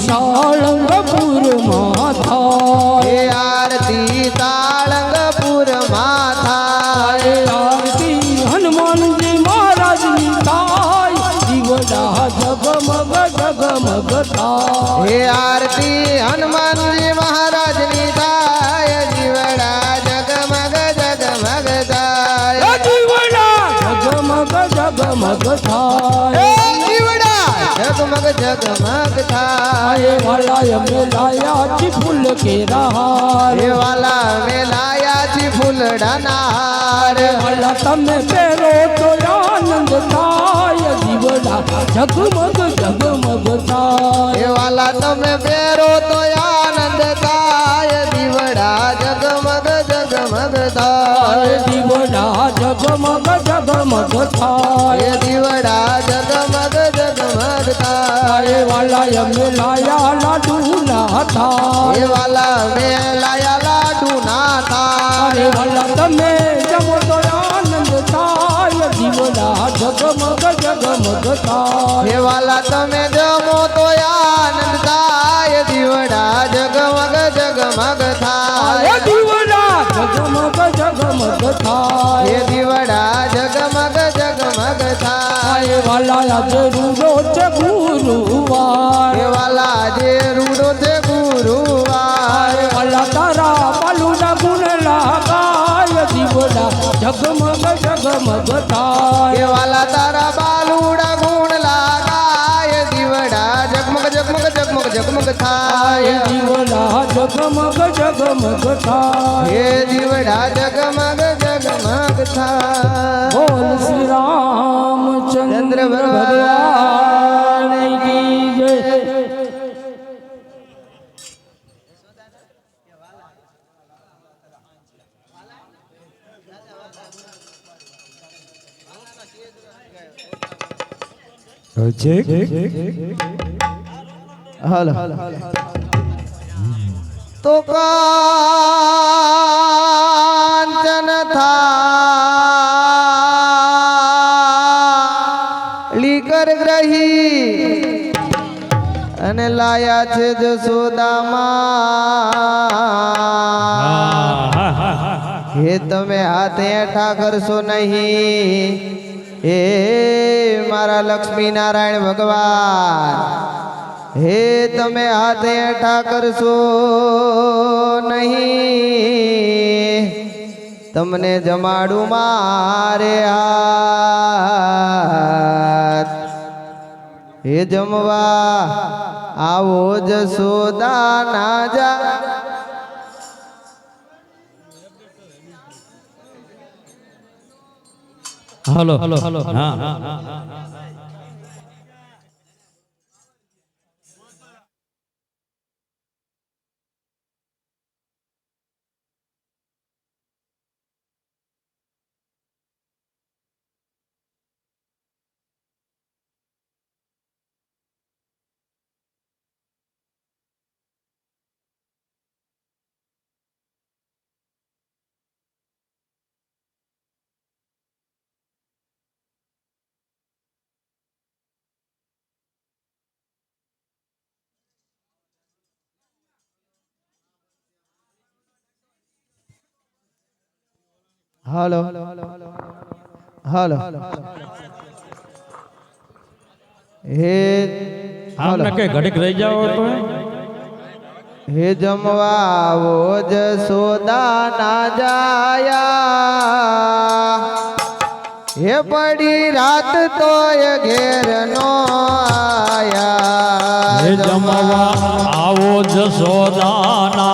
સાળંગપુરમાં થાય હે આરતી તાળંગપુરમાં થાય આરતી હનુમાનજી મહારાજની થાય દીવડા જગમગ જગમગ થાય હે આરતી હનુમાનજી મહારાજની થાય દીવડા જગમગ જગમગ થાય દીવડા જગમગ જગમગ થાય હે દીવડા જગમગ જગમગ થાય વાલા અમે લાયા છી ફૂલ કેરા હાર હે વાલા મેં લાયા છી ફૂલડાના હાર વાલા તમે પહેરો તો આનંદ થાય દીવડા જગમગ જગમગ થાય હે વાલા તમે પહેરો તો આનંદ થાય દીવડા જગમગ જગમગ થાય દીવડા જગમગ જગમગ થાય હે દીવડા જગમગ જગમગ થાય વાલા અમે લાયા લાડુ ના થાય હે વાલા મેં લાયા લાડુ ના થાય વાલા તમે જમો તો આનંદ થાય દીવડા જગમગ જગમગ થાય હે વાલા તમે જમો તો આનંદ થાય દીવડા જગમગ જગમગ થાય દીવડા જગમગ જગમગ થાય હે દીવડા જગમગ જગમગ થાય વાલા આજે રૂડો છે ગુરુવાર હે વાલા જે રૂડો છે ગુરુવાર વાલા તારા પાલુના ગુણ લાગાય દીવડા જગમગ જગમગ થાય હે વાલા તારા બાલુડા ગુણ લાગાય દીવડા જગમગ જગમગ જગમગ જગમગ થાય દીવડા જગમગ જગમગ થાય હે દીવડા જગમગ જગમગ થાય બોલ શ્રી રામચંદ્ર ભગવાન કી જય હાલ તો કાંચન થાળી કર ગ્રહી નહીં અને લાયા છે જશોદામાં હે તમે હાથ હેઠા કરશો નહીં હે મારા લક્ષ્મી નારાયણ ભગવાન હે તમે હાથ હેઠા કરશો નહીં તમને જમાડું મારે હાથ હે જમવા આવો જશોદા ના જા હલો હા હાલો હાલો હે આમને કઈ ઘડીક રહી જાઓ તો હે જમવા આવો જશોદા ના જાયા હે પડી રાત તોય ઘેર નો આયા હે જમવા આવો જશોદા ના